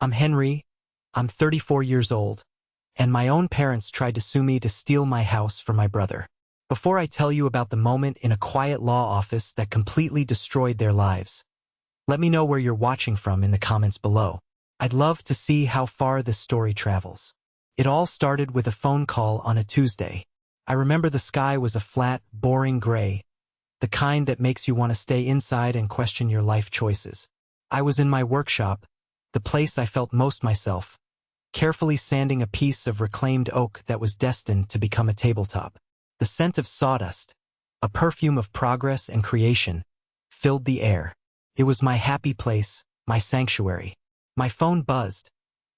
I'm Henry. I'm 34 years old, and my own parents tried to sue me to steal my house from my brother. Before I tell you about the moment in a quiet law office that completely destroyed their lives, let me know where you're watching from in the comments below. I'd love to see how far this story travels. It all started with a phone call on a Tuesday. I remember the sky was a flat, boring gray, the kind that makes you want to stay inside and question your life choices. I was in my workshop, the place I felt most myself, carefully sanding a piece of reclaimed oak that was destined to become a tabletop. The scent of sawdust, a perfume of progress and creation, filled the air. It was my happy place, my sanctuary. My phone buzzed,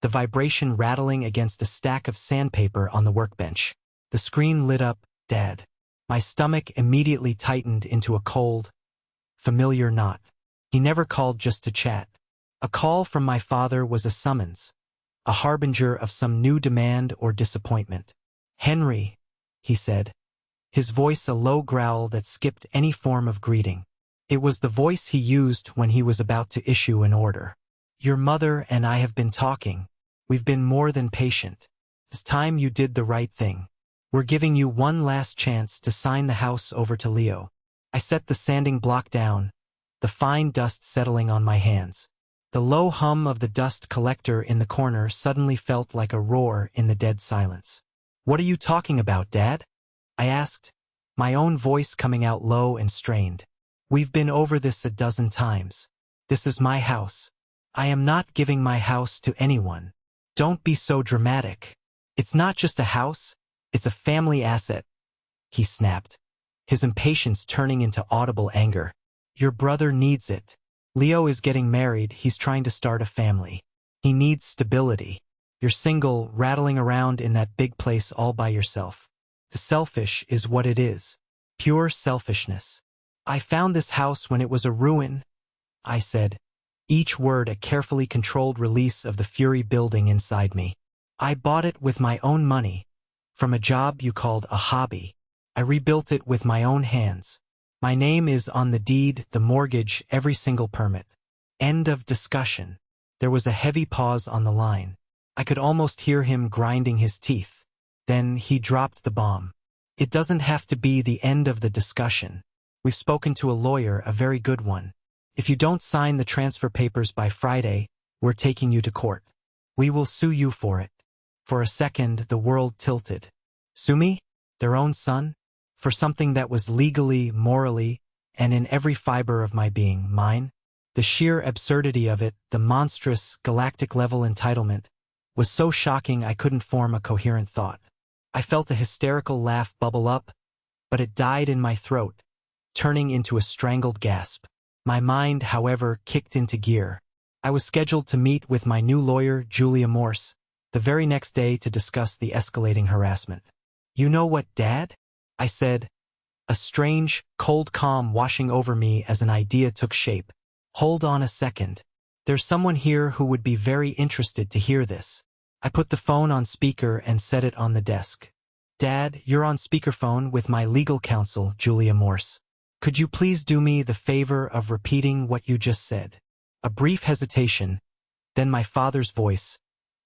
the vibration rattling against a stack of sandpaper on the workbench. The screen lit up, Dad. My stomach immediately tightened into a cold, familiar knot. He never called just to chat. A call from my father was a summons, a harbinger of some new demand or disappointment. "Henry," he said, his voice a low growl that skipped any form of greeting. It was the voice he used when he was about to issue an order. "Your mother and I have been talking. We've been more than patient. It's time you did the right thing. We're giving you one last chance to sign the house over to Leo." I set the sanding block down, the fine dust settling on my hands. The low hum of the dust collector in the corner suddenly felt like a roar in the dead silence. "What are you talking about, Dad?" I asked, my own voice coming out low and strained. "We've been over this a dozen times. This is my house. I am not giving my house to anyone. Don't be so dramatic. It's not just a house, it's a family asset," he snapped, his impatience turning into audible anger. "Your brother needs it. Leo is getting married, he's trying to start a family. He needs stability. You're single, rattling around in that big place all by yourself. The selfish is what it is. Pure selfishness. I found this house when it was a ruin," I said, each word a carefully controlled release of the fury building inside me. "I bought it with my own money, from a job you called a hobby. I rebuilt it with my own hands. My name is on the deed, the mortgage, every single permit." End of discussion. There was a heavy pause on the line. I could almost hear him grinding his teeth. Then he dropped the bomb. "It doesn't have to be the end of the discussion. We've spoken to a lawyer, a very good one. If you don't sign the transfer papers by Friday, we're taking you to court. We will sue you for it." For a second, the world tilted. Sue me? Their own son? For something that was legally, morally, and in every fiber of my being, mine? The sheer absurdity of it, the monstrous, galactic-level entitlement, was so shocking I couldn't form a coherent thought. I felt a hysterical laugh bubble up, but it died in my throat, turning into a strangled gasp. My mind, however, kicked into gear. I was scheduled to meet with my new lawyer, Julia Morse, the very next day to discuss the escalating harassment. "You know what, Dad?" I said, a strange, cold calm washing over me as an idea took shape. "Hold on a second. There's someone here who would be very interested to hear this." I put the phone on speaker and set it on the desk. "Dad, you're on speakerphone with my legal counsel, Julia Morse. Could you please do me the favor of repeating what you just said?" A brief hesitation, then my father's voice,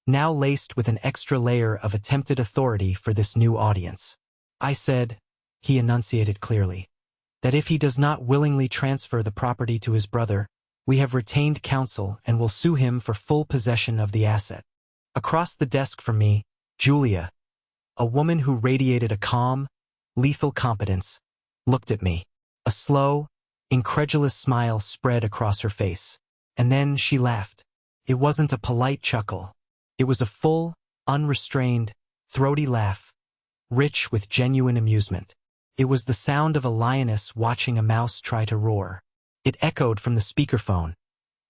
now laced with an extra layer of attempted authority for this new audience. "I said," he enunciated clearly, "that if he does not willingly transfer the property to his brother, we have retained counsel and will sue him for full possession of the asset." Across the desk from me, Julia, a woman who radiated a calm, lethal competence, looked at me. A slow, incredulous smile spread across her face, and then she laughed. It wasn't a polite chuckle. It was a full, unrestrained, throaty laugh, rich with genuine amusement. It was the sound of a lioness watching a mouse try to roar. It echoed from the speakerphone,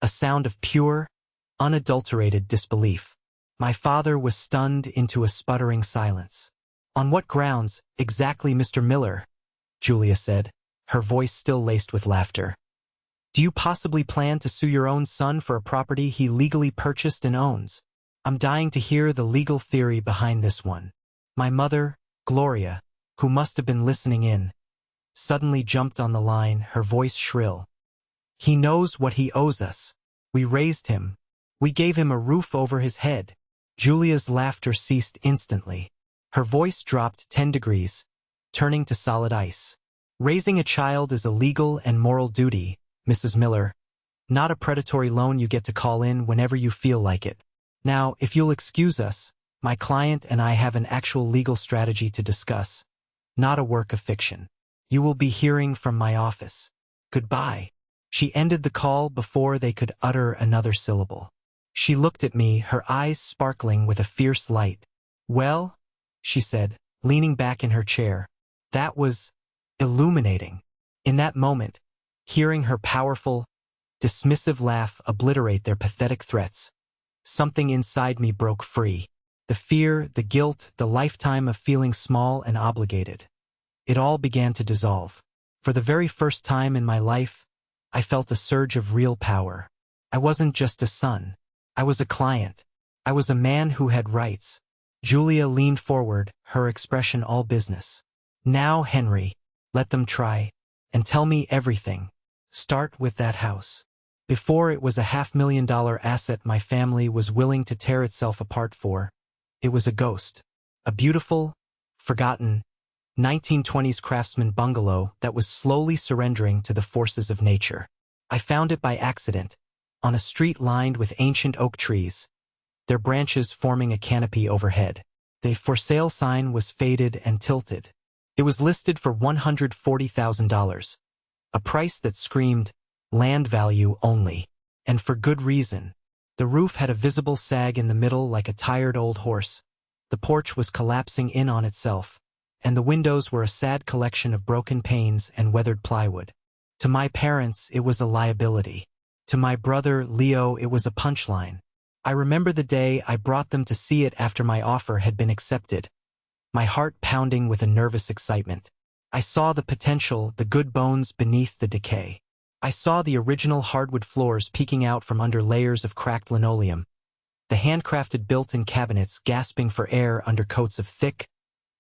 a sound of pure, unadulterated disbelief. My father was stunned into a sputtering silence. "On what grounds, exactly, Mr. Miller?" Julia said, her voice still laced with laughter. "Do you possibly plan to sue your own son for a property he legally purchased and owns? I'm dying to hear the legal theory behind this one." My mother, Gloria, who must have been listening in, suddenly jumped on the line, her voice shrill. "He knows what he owes us. We raised him. We gave him a roof over his head. Julia's laughter ceased instantly. Her voice dropped 10 degrees, turning to solid ice. Raising a child is a legal and moral duty, Mrs. Miller, not a predatory loan you get to call in whenever you feel like it. Now, if you'll excuse us, my client and I have an actual legal strategy to discuss, not a work of fiction. You will be hearing from my office. Goodbye. She ended the call before they could utter another syllable. She looked at me, her eyes sparkling with a fierce light. Well, she said, leaning back in her chair. That was illuminating. In that moment, hearing her powerful, dismissive laugh obliterate their pathetic threats, something inside me broke free. The fear, the guilt, the lifetime of feeling small and obligated. It all began to dissolve. For the very first time in my life, I felt a surge of real power. I wasn't just a son. I was a client. I was a man who had rights. Julia leaned forward, her expression all business. Now, Henry, let them try. And tell me everything. Start with that house. Before it was a $500,000 asset my family was willing to tear itself apart for, it was a ghost. A beautiful, forgotten, 1920s craftsman bungalow that was slowly surrendering to the forces of nature. I found it by accident, on a street lined with ancient oak trees, their branches forming a canopy overhead. The for sale sign was faded and tilted. It was listed for $140,000, a price that screamed, land value only, and for good reason. The roof had a visible sag in the middle like a tired old horse. The porch was collapsing in on itself, and the windows were a sad collection of broken panes and weathered plywood. To my parents, it was a liability. To my brother, Leo, it was a punchline. I remember the day I brought them to see it after my offer had been accepted, my heart pounding with a nervous excitement. I saw the potential, the good bones beneath the decay. I saw the original hardwood floors peeking out from under layers of cracked linoleum, the handcrafted built-in cabinets gasping for air under coats of thick,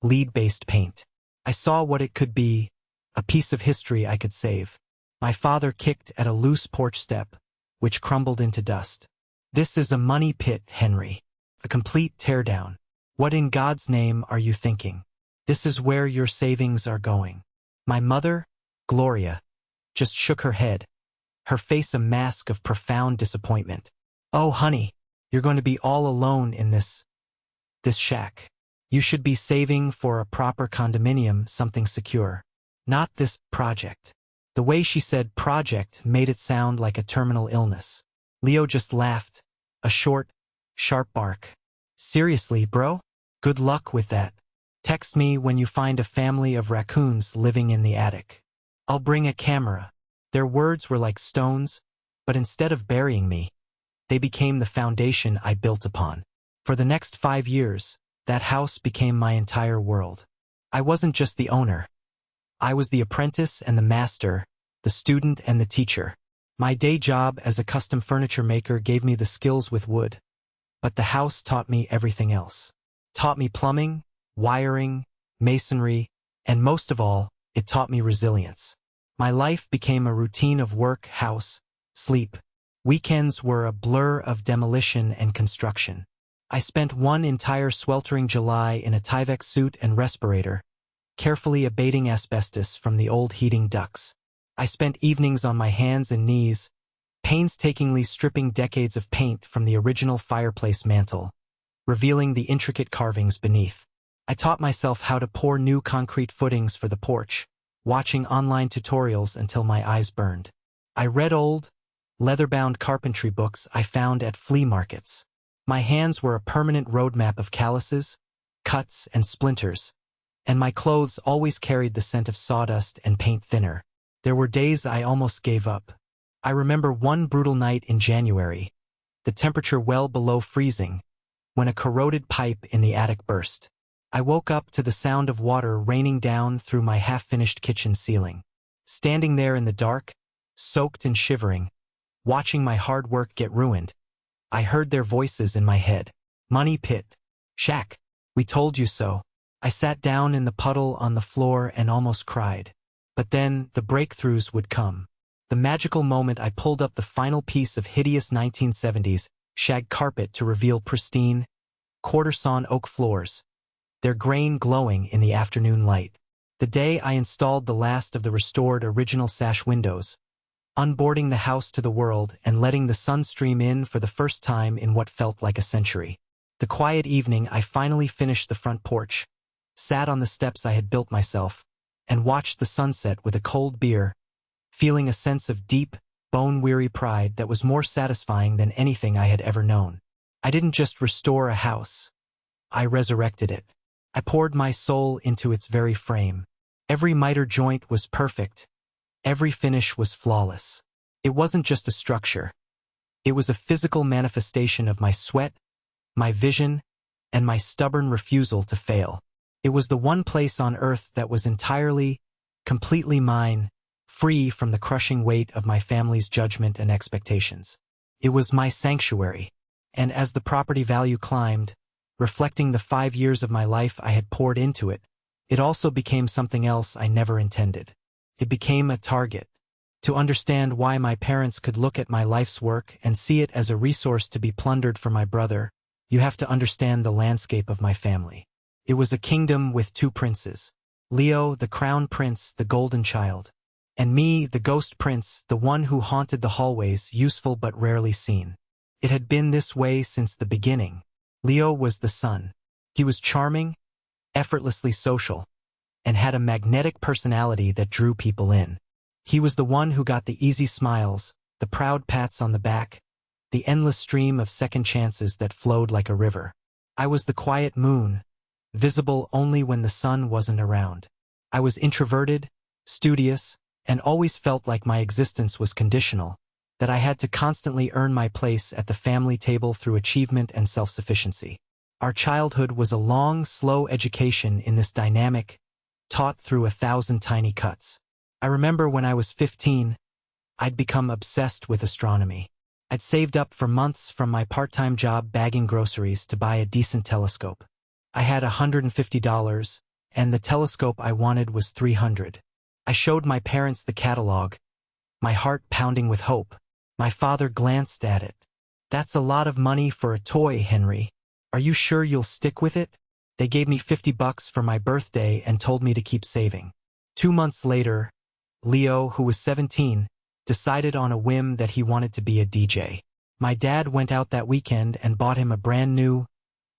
lead-based paint. I saw what it could be, a piece of history I could save. My father kicked at a loose porch step, which crumbled into dust. This is a money pit, Henry. A complete teardown. What in God's name are you thinking? This is where your savings are going. My mother, Gloria, just shook her head, her face a mask of profound disappointment. Oh, honey, you're going to be all alone in this shack. You should be saving for a proper condominium, something secure. Not this project. The way she said project made it sound like a terminal illness. Leo just laughed, a short, sharp bark. Seriously, bro? Good luck with that. Text me when you find a family of raccoons living in the attic. I'll bring a camera. Their words were like stones, but instead of burying me, they became the foundation I built upon. For the next 5 years, that house became my entire world. I wasn't just the owner. I was the apprentice and the master, the student and the teacher. My day job as a custom furniture maker gave me the skills with wood, but the house taught me everything else. Taught me plumbing, wiring, masonry, and most of all, it taught me resilience. My life became a routine of work, house, sleep. Weekends were a blur of demolition and construction. I spent one entire sweltering July in a Tyvek suit and respirator, carefully abating asbestos from the old heating ducts. I spent evenings on my hands and knees, painstakingly stripping decades of paint from the original fireplace mantel, revealing the intricate carvings beneath. I taught myself how to pour new concrete footings for the porch, watching online tutorials until my eyes burned. I read old, leather-bound carpentry books I found at flea markets. My hands were a permanent roadmap of calluses, cuts, and splinters, and my clothes always carried the scent of sawdust and paint thinner. There were days I almost gave up. I remember one brutal night in January, the temperature well below freezing, when a corroded pipe in the attic burst. I woke up to the sound of water raining down through my half-finished kitchen ceiling. Standing there in the dark, soaked and shivering, watching my hard work get ruined, I heard their voices in my head. Money pit. Shack. We told you so. I sat down in the puddle on the floor and almost cried. But then, the breakthroughs would come. The magical moment I pulled up the final piece of hideous 1970s shag carpet to reveal pristine, quarter-sawn oak floors, their grain glowing in the afternoon light. The day I installed the last of the restored original sash windows, unboarding the house to the world and letting the sun stream in for the first time in what felt like a century. The quiet evening I finally finished the front porch, sat on the steps I had built myself, and watched the sunset with a cold beer, feeling a sense of deep, bone-weary pride that was more satisfying than anything I had ever known. I didn't just restore a house. I resurrected it. I poured my soul into its very frame. Every miter joint was perfect. Every finish was flawless. It wasn't just a structure. It was a physical manifestation of my sweat, my vision, and my stubborn refusal to fail. It was the one place on earth that was entirely, completely mine, free from the crushing weight of my family's judgment and expectations. It was my sanctuary, and as the property value climbed, reflecting the 5 years of my life I had poured into it, it also became something else I never intended. It became a target. To understand why my parents could look at my life's work and see it as a resource to be plundered for my brother, you have to understand the landscape of my family. It was a kingdom with two princes. Leo, the crown prince, the golden child. And me, the ghost prince, the one who haunted the hallways, useful but rarely seen. It had been this way since the beginning. Leo was the sun. He was charming, effortlessly social, and had a magnetic personality that drew people in. He was the one who got the easy smiles, the proud pats on the back, the endless stream of second chances that flowed like a river. I was the quiet moon, visible only when the sun wasn't around. I was introverted, studious, and always felt like my existence was conditional, that I had to constantly earn my place at the family table through achievement and self-sufficiency. Our childhood was a long, slow education in this dynamic, taught through 1,000 tiny cuts. I remember when I was 15, I'd become obsessed with astronomy. I'd saved up for months from my part-time job bagging groceries to buy a decent telescope. I had $150, and the telescope I wanted was $300. I showed my parents the catalog, my heart pounding with hope. My father glanced at it. "That's a lot of money for a toy, Henry. Are you sure you'll stick with it?" They gave me $50 for my birthday and told me to keep saving. 2 months later, Leo, who was 17, decided on a whim that he wanted to be a DJ. My dad went out that weekend and bought him a brand new,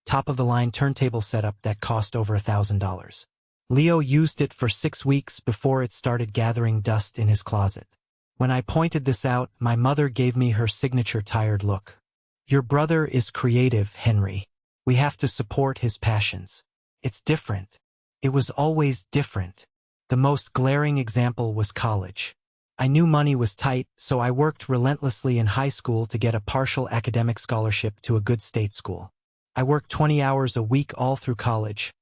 top-of-the-line turntable setup that cost over $1,000. Leo used it for 6 weeks before it started gathering dust in his closet. When I pointed this out, my mother gave me her signature tired look. "Your brother is creative, Henry. We have to support his passions. It's different." It was always different. The most glaring example was college. I knew money was tight, so I worked relentlessly in high school to get a partial academic scholarship to a good state school. I worked 20 hours a week all through college,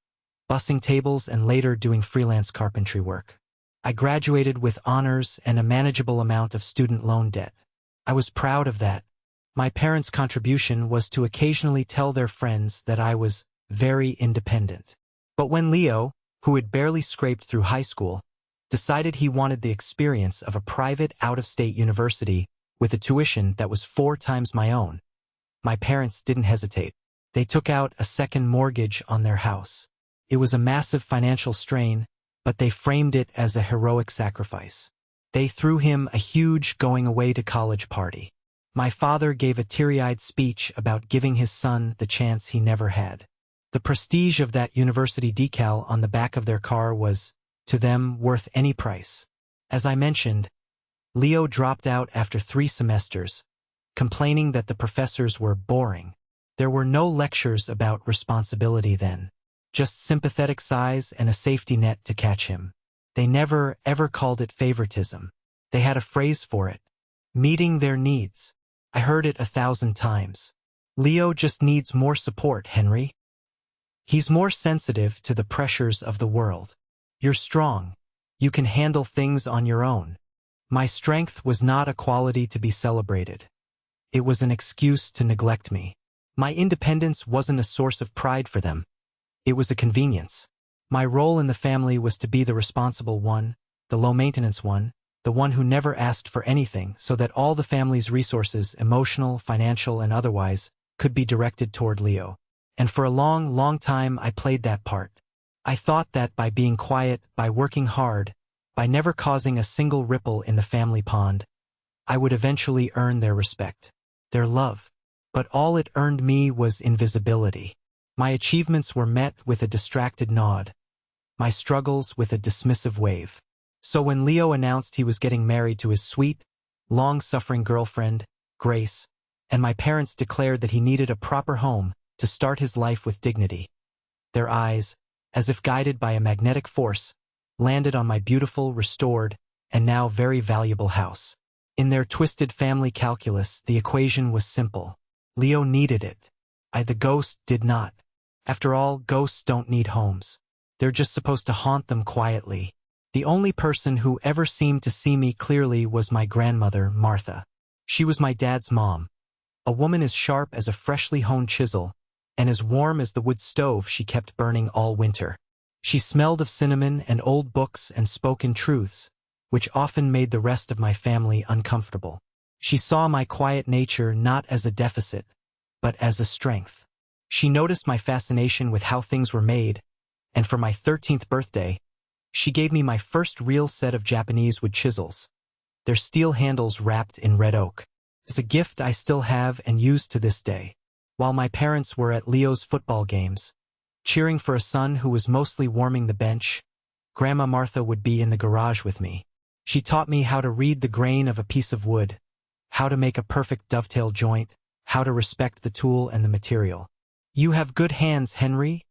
bussing tables and later doing freelance carpentry work. I graduated with honors and a manageable amount of student loan debt. I was proud of that. My parents' contribution was to occasionally tell their friends that I was very independent. But when Leo, who had barely scraped through high school, decided he wanted the experience of a private out-of-state university with a tuition that was 4 times my own, my parents didn't hesitate. They took out a second mortgage on their house. It was a massive financial strain, but they framed it as a heroic sacrifice. They threw him a huge going-away-to-college party. My father gave a teary-eyed speech about giving his son the chance he never had. The prestige of that university decal on the back of their car was, to them, worth any price. As I mentioned, Leo dropped out after 3 semesters, complaining that the professors were boring. There were no lectures about responsibility then, just sympathetic sighs and a safety net to catch him. They never, ever called it favoritism. They had a phrase for it: meeting their needs. I heard it 1,000 times. "Leo just needs more support, Henry. He's more sensitive to the pressures of the world. You're strong. You can handle things on your own." My strength was not a quality to be celebrated. It was an excuse to neglect me. My independence wasn't a source of pride for them. It was a convenience. My role in the family was to be the responsible one, the low-maintenance one, the one who never asked for anything so that all the family's resources, emotional, financial, and otherwise, could be directed toward Leo. And for a long, long time I played that part. I thought that by being quiet, by working hard, by never causing a single ripple in the family pond, I would eventually earn their respect, their love. But all it earned me was invisibility. My achievements were met with a distracted nod, my struggles with a dismissive wave. So when Leo announced he was getting married to his sweet, long-suffering girlfriend, Grace, and my parents declared that he needed a proper home to start his life with dignity, their eyes, as if guided by a magnetic force, landed on my beautiful, restored, and now very valuable house. In their twisted family calculus, the equation was simple. Leo needed it. I, the ghost, did not. After all, ghosts don't need homes. They're just supposed to haunt them quietly. The only person who ever seemed to see me clearly was my grandmother, Martha. She was my dad's mom, a woman as sharp as a freshly honed chisel, and as warm as the wood stove she kept burning all winter. She smelled of cinnamon and old books and spoke in truths, which often made the rest of my family uncomfortable. She saw my quiet nature not as a deficit, but as a strength. She noticed my fascination with how things were made, and for my 13th birthday, she gave me my first real set of Japanese wood chisels, their steel handles wrapped in red oak. It's a gift I still have and use to this day. While my parents were at Leo's football games, cheering for a son who was mostly warming the bench, Grandma Martha would be in the garage with me. She taught me how to read the grain of a piece of wood, how to make a perfect dovetail joint, how to respect the tool and the material. "You have good hands, Henry,"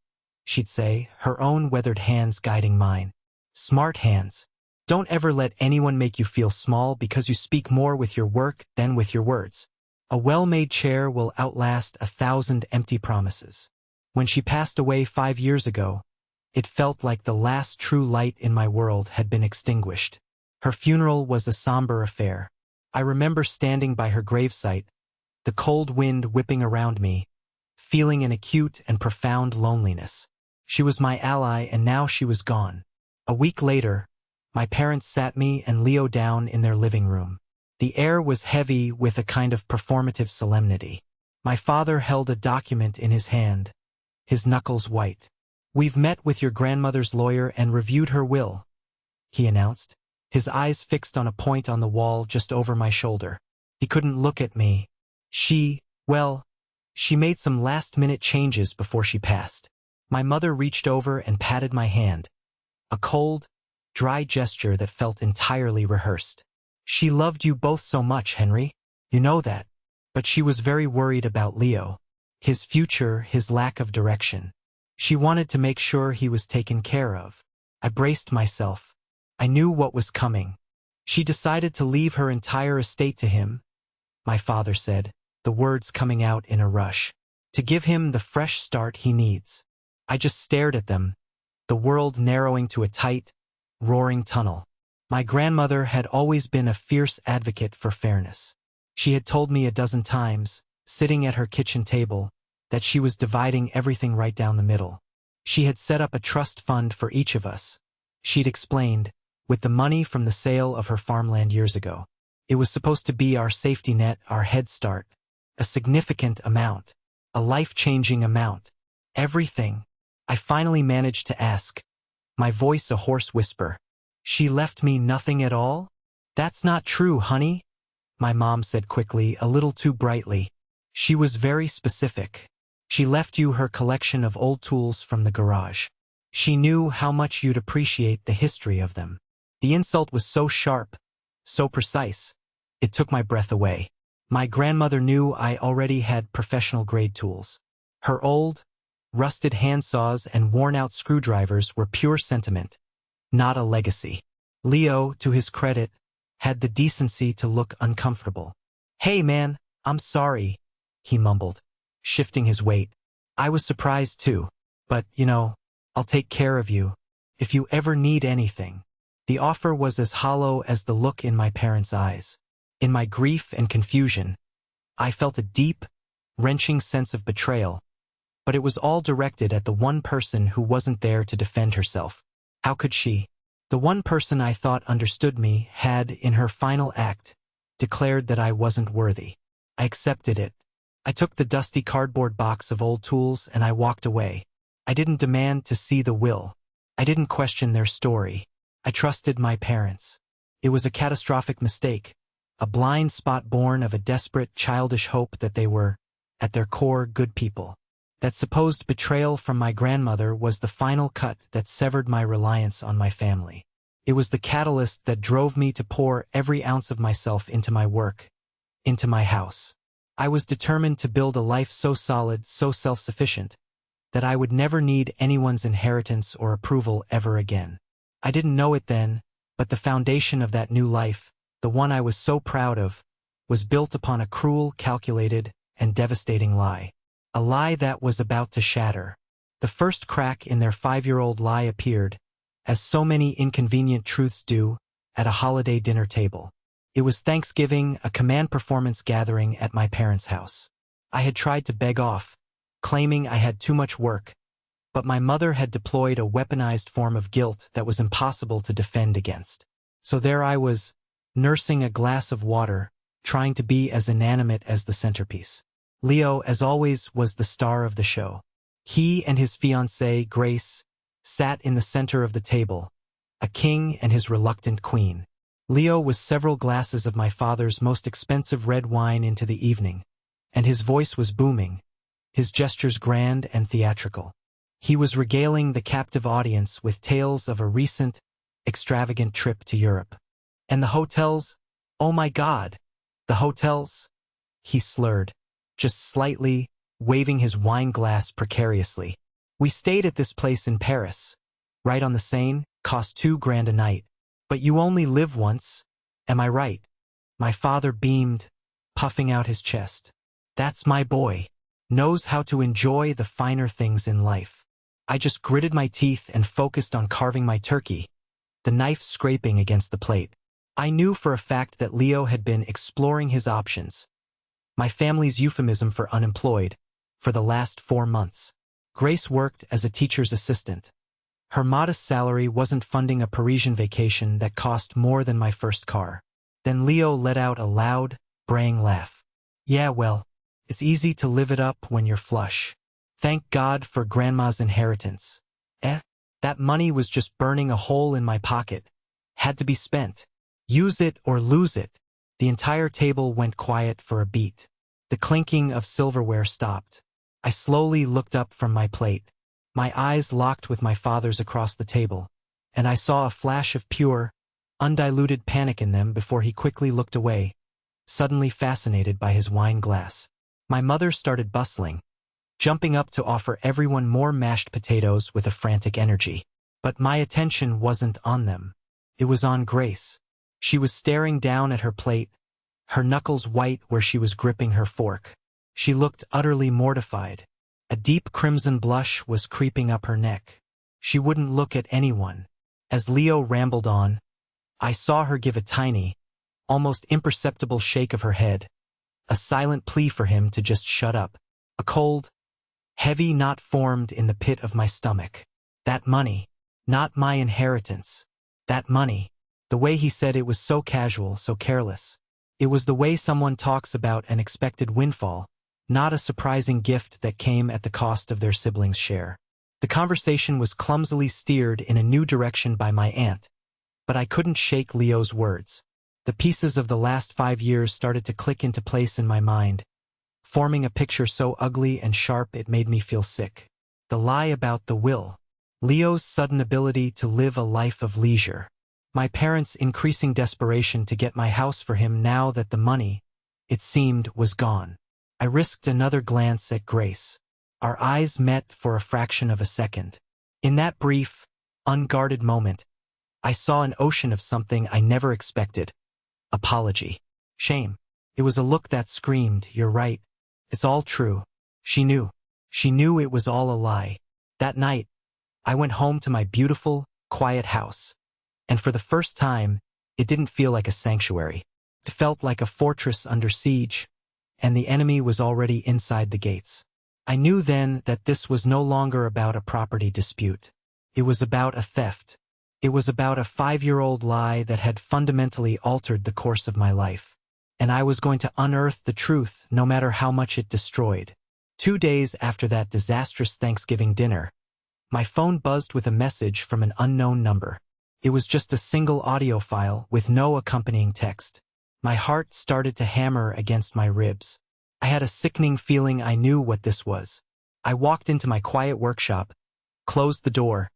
she'd say, her own weathered hands guiding mine. "Smart hands. Don't ever let anyone make you feel small because you speak more with your work than with your words. A well-made chair will outlast 1,000 empty promises." When she passed away 5 years ago, it felt like the last true light in my world had been extinguished. Her funeral was a somber affair. I remember standing by her gravesite, the cold wind whipping around me, feeling an acute and profound loneliness. She was my ally, and now she was gone. A week later, my parents sat me and Leo down in their living room. The air was heavy with a kind of performative solemnity. My father held a document in his hand, his knuckles white. "We've met with your grandmother's lawyer and reviewed her will," he announced, his eyes fixed on a point on the wall just over my shoulder. He couldn't look at me. She made some last-minute changes before she passed. My mother reached over and patted my hand, a cold, dry gesture that felt entirely rehearsed. "She loved you both so much, Henry. You know that. But she was very worried about Leo, his future, his lack of direction. She wanted to make sure he was taken care of." I braced myself. I knew what was coming. "She decided to leave her entire estate to him," my father said, the words coming out in a rush, "to give him the fresh start he needs." I just stared at them, the world narrowing to a tight, roaring tunnel. My grandmother had always been a fierce advocate for fairness. She had told me a dozen times, sitting at her kitchen table, that she was dividing everything right down the middle. She had set up a trust fund for each of us. She'd explained, with the money from the sale of her farmland years ago. It was supposed to be our safety net, our head start. A significant amount. A life-changing amount. Everything. I finally managed to ask, my voice a hoarse whisper. "She left me nothing at all?" "That's not true, honey," my mom said quickly, a little too brightly. "She was very specific. She left you her collection of old tools from the garage. She knew how much you'd appreciate the history of them." The insult was so sharp, so precise, it took my breath away. My grandmother knew I already had professional-grade tools. Her old, rusted handsaws and worn-out screwdrivers were pure sentiment, not a legacy. Leo, to his credit, had the decency to look uncomfortable. "Hey man, I'm sorry," he mumbled, shifting his weight. "I was surprised too, but, I'll take care of you, if you ever need anything." The offer was as hollow as the look in my parents' eyes. In my grief and confusion, I felt a deep, wrenching sense of betrayal, but it was all directed at the one person who wasn't there to defend herself. How could she? The one person I thought understood me had, in her final act, declared that I wasn't worthy. I accepted it. I took the dusty cardboard box of old tools and I walked away. I didn't demand to see the will. I didn't question their story. I trusted my parents. It was a catastrophic mistake, a blind spot born of a desperate, childish hope that they were, at their core, good people. That supposed betrayal from my grandmother was the final cut that severed my reliance on my family. It was the catalyst that drove me to pour every ounce of myself into my work, into my house. I was determined to build a life so solid, so self-sufficient, that I would never need anyone's inheritance or approval ever again. I didn't know it then, but the foundation of that new life, the one I was so proud of, was built upon a cruel, calculated, and devastating lie. A lie that was about to shatter. The first crack in their 5-year-old lie appeared, as so many inconvenient truths do, at a holiday dinner table. It was Thanksgiving, a command performance gathering at my parents' house. I had tried to beg off, claiming I had too much work, but my mother had deployed a weaponized form of guilt that was impossible to defend against. So there I was, nursing a glass of water, trying to be as inanimate as the centerpiece. Leo, as always, was the star of the show. He and his fiancée, Grace, sat in the center of the table, a king and his reluctant queen. Leo was several glasses of my father's most expensive red wine into the evening, and his voice was booming, his gestures grand and theatrical. He was regaling the captive audience with tales of a recent, extravagant trip to Europe. And the hotels? Oh my God! The hotels? He slurred, just slightly, waving his wine glass precariously. We stayed at this place in Paris, right on the Seine, cost $2,000 a night. But you only live once, am I right? My father beamed, puffing out his chest. That's my boy. Knows how to enjoy the finer things in life. I just gritted my teeth and focused on carving my turkey, the knife scraping against the plate. I knew for a fact that Leo had been exploring his options, my family's euphemism for unemployed, for the last 4 months. Grace worked as a teacher's assistant. Her modest salary wasn't funding a Parisian vacation that cost more than my first car. Then Leo let out a loud, braying laugh. Yeah, well, it's easy to live it up when you're flush. Thank God for Grandma's inheritance. That money was just burning a hole in my pocket. Had to be spent. Use it or lose it. The entire table went quiet for a beat. The clinking of silverware stopped. I slowly looked up from my plate. My eyes locked with my father's across the table, and I saw a flash of pure, undiluted panic in them before he quickly looked away, suddenly fascinated by his wine glass. My mother started bustling, jumping up to offer everyone more mashed potatoes with a frantic energy. But my attention wasn't on them. It was on Grace. She was staring down at her plate, her knuckles white where she was gripping her fork. She looked utterly mortified. A deep crimson blush was creeping up her neck. She wouldn't look at anyone. As Leo rambled on, I saw her give a tiny, almost imperceptible shake of her head, a silent plea for him to just shut up. A cold, heavy knot formed in the pit of my stomach. That money, not my inheritance. That money. The way he said it was so casual, so careless. It was the way someone talks about an expected windfall, not a surprising gift that came at the cost of their siblings' share. The conversation was clumsily steered in a new direction by my aunt, but I couldn't shake Leo's words. The pieces of the last 5 years started to click into place in my mind, forming a picture so ugly and sharp it made me feel sick. The lie about the will. Leo's sudden ability to live a life of leisure. My parents' increasing desperation to get my house for him now that the money, it seemed, was gone. I risked another glance at Grace. Our eyes met for a fraction of a second. In that brief, unguarded moment, I saw an ocean of something I never expected. Apology. Shame. It was a look that screamed, "You're right. It's all true." She knew. She knew it was all a lie. That night, I went home to my beautiful, quiet house. And for the first time, it didn't feel like a sanctuary. It felt like a fortress under siege, and the enemy was already inside the gates. I knew then that this was no longer about a property dispute. It was about a theft. It was about a 5-year-old lie that had fundamentally altered the course of my life. And I was going to unearth the truth no matter how much it destroyed. 2 days after that disastrous Thanksgiving dinner, my phone buzzed with a message from an unknown number. It was just a single audio file with no accompanying text. My heart started to hammer against my ribs. I had a sickening feeling I knew what this was. I walked into my quiet workshop, closed the door,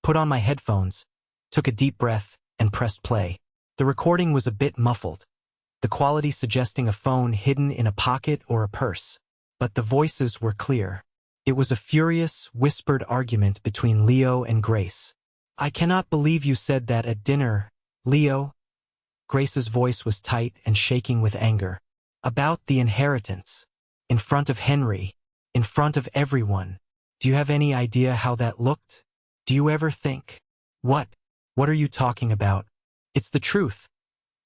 put on my headphones, took a deep breath, and pressed play. The recording was a bit muffled, the quality suggesting a phone hidden in a pocket or a purse. But the voices were clear. It was a furious, whispered argument between Leo and Grace. "I cannot believe you said that at dinner, Leo." Grace's voice was tight and shaking with anger. "About the inheritance. In front of Henry. In front of everyone. Do you have any idea how that looked? Do you ever think?" What are you talking about? It's the truth."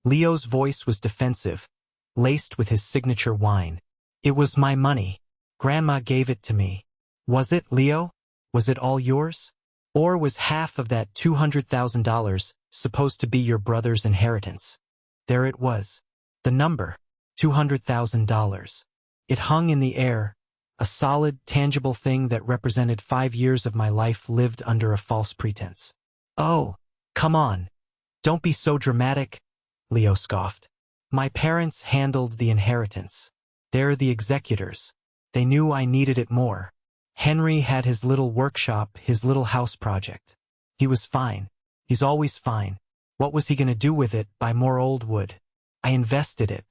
Leo's voice was defensive, laced with his signature whine. "It was my money. Grandma gave it to me." "Was it, Leo? Was it all yours? Or was half of that $200,000 supposed to be your brother's inheritance?" There it was. The number. $200,000. It hung in the air, a solid, tangible thing that represented 5 years of my life lived under a false pretense. "Oh, come on. Don't be so dramatic," Leo scoffed. "My parents handled the inheritance. They're the executors. They knew I needed it more. Henry had his little workshop, his little house project. He was fine. He's always fine. What was he going to do with it? Buy more old wood? I invested it.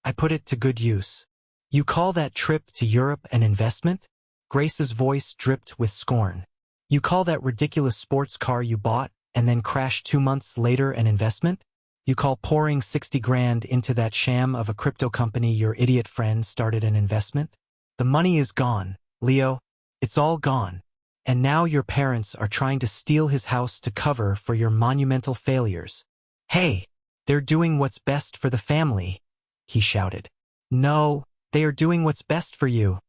I put it to good use." "You call that trip to Europe an investment?" Grace's voice dripped with scorn. "You call that ridiculous sports car you bought and then crashed 2 months later an investment? You call pouring 60 grand into that sham of a crypto company your idiot friend started an investment? The money is gone, Leo. It's all gone. And now your parents are trying to steal his house to cover for your monumental failures." "Hey, they're doing what's best for the family," he shouted. "No, they are doing what's best for you,"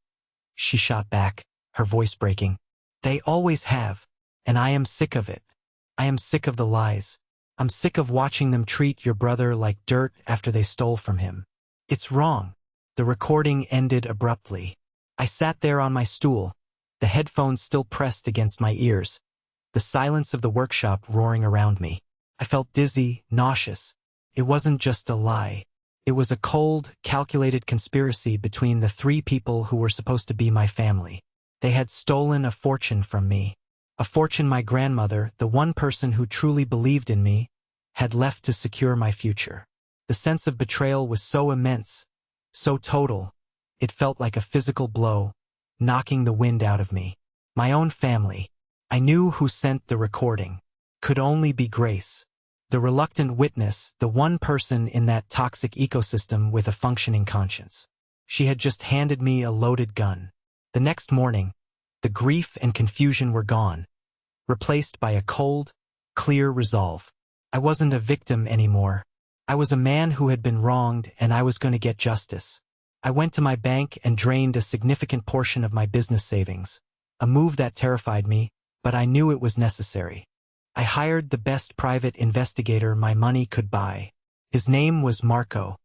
she shot back, her voice breaking. "They always have, and I am sick of it. I am sick of the lies. I'm sick of watching them treat your brother like dirt after they stole from him. It's wrong." The recording ended abruptly. I sat there on my stool, the headphones still pressed against my ears, the silence of the workshop roaring around me. I felt dizzy, nauseous. It wasn't just a lie. It was a cold, calculated conspiracy between the 3 people who were supposed to be my family. They had stolen a fortune from me. A fortune my grandmother, the one person who truly believed in me, had left to secure my future. The sense of betrayal was so immense, so total, it felt like a physical blow, knocking the wind out of me. My own family. I knew who sent the recording. Could only be Grace. The reluctant witness, the one person in that toxic ecosystem with a functioning conscience. She had just handed me a loaded gun. The next morning, the grief and confusion were gone, replaced by a cold, clear resolve. I wasn't a victim anymore. I was a man who had been wronged, and I was going to get justice. I went to my bank and drained a significant portion of my business savings, a move that terrified me, but I knew it was necessary. I hired the best private investigator my money could buy. His name was Marco.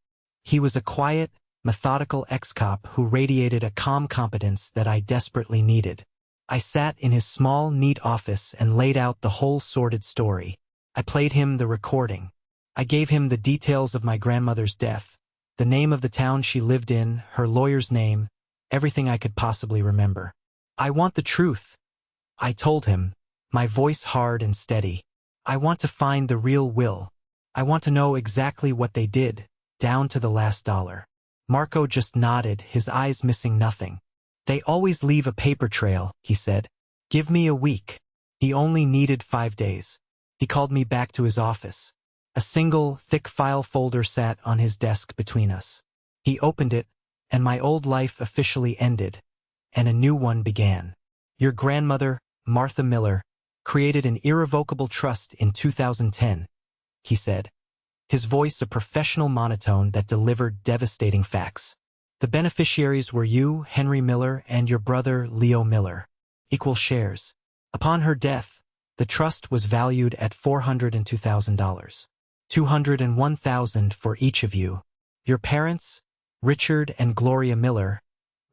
He was a quiet, methodical ex-cop who radiated a calm competence that I desperately needed. I sat in his small, neat office and laid out the whole sordid story. I played him the recording. I gave him the details of my grandmother's death, the name of the town she lived in, her lawyer's name, everything I could possibly remember. "I want the truth," I told him, my voice hard and steady. "I want to find the real will. I want to know exactly what they did, down to the last dollar." Marco just nodded, his eyes missing nothing. "They always leave a paper trail," he said. "Give me a week." He only needed 5 days. He called me back to his office. A single, thick file folder sat on his desk between us. He opened it, and my old life officially ended, and a new one began. "Your grandmother, Martha Miller, created an irrevocable trust in 2010, he said, his voice a professional monotone that delivered devastating facts. "The beneficiaries were you, Henry Miller, and your brother, Leo Miller. Equal shares. Upon her death, The trust was valued at $402,000. $201,000 for each of you. Your parents, Richard and Gloria Miller,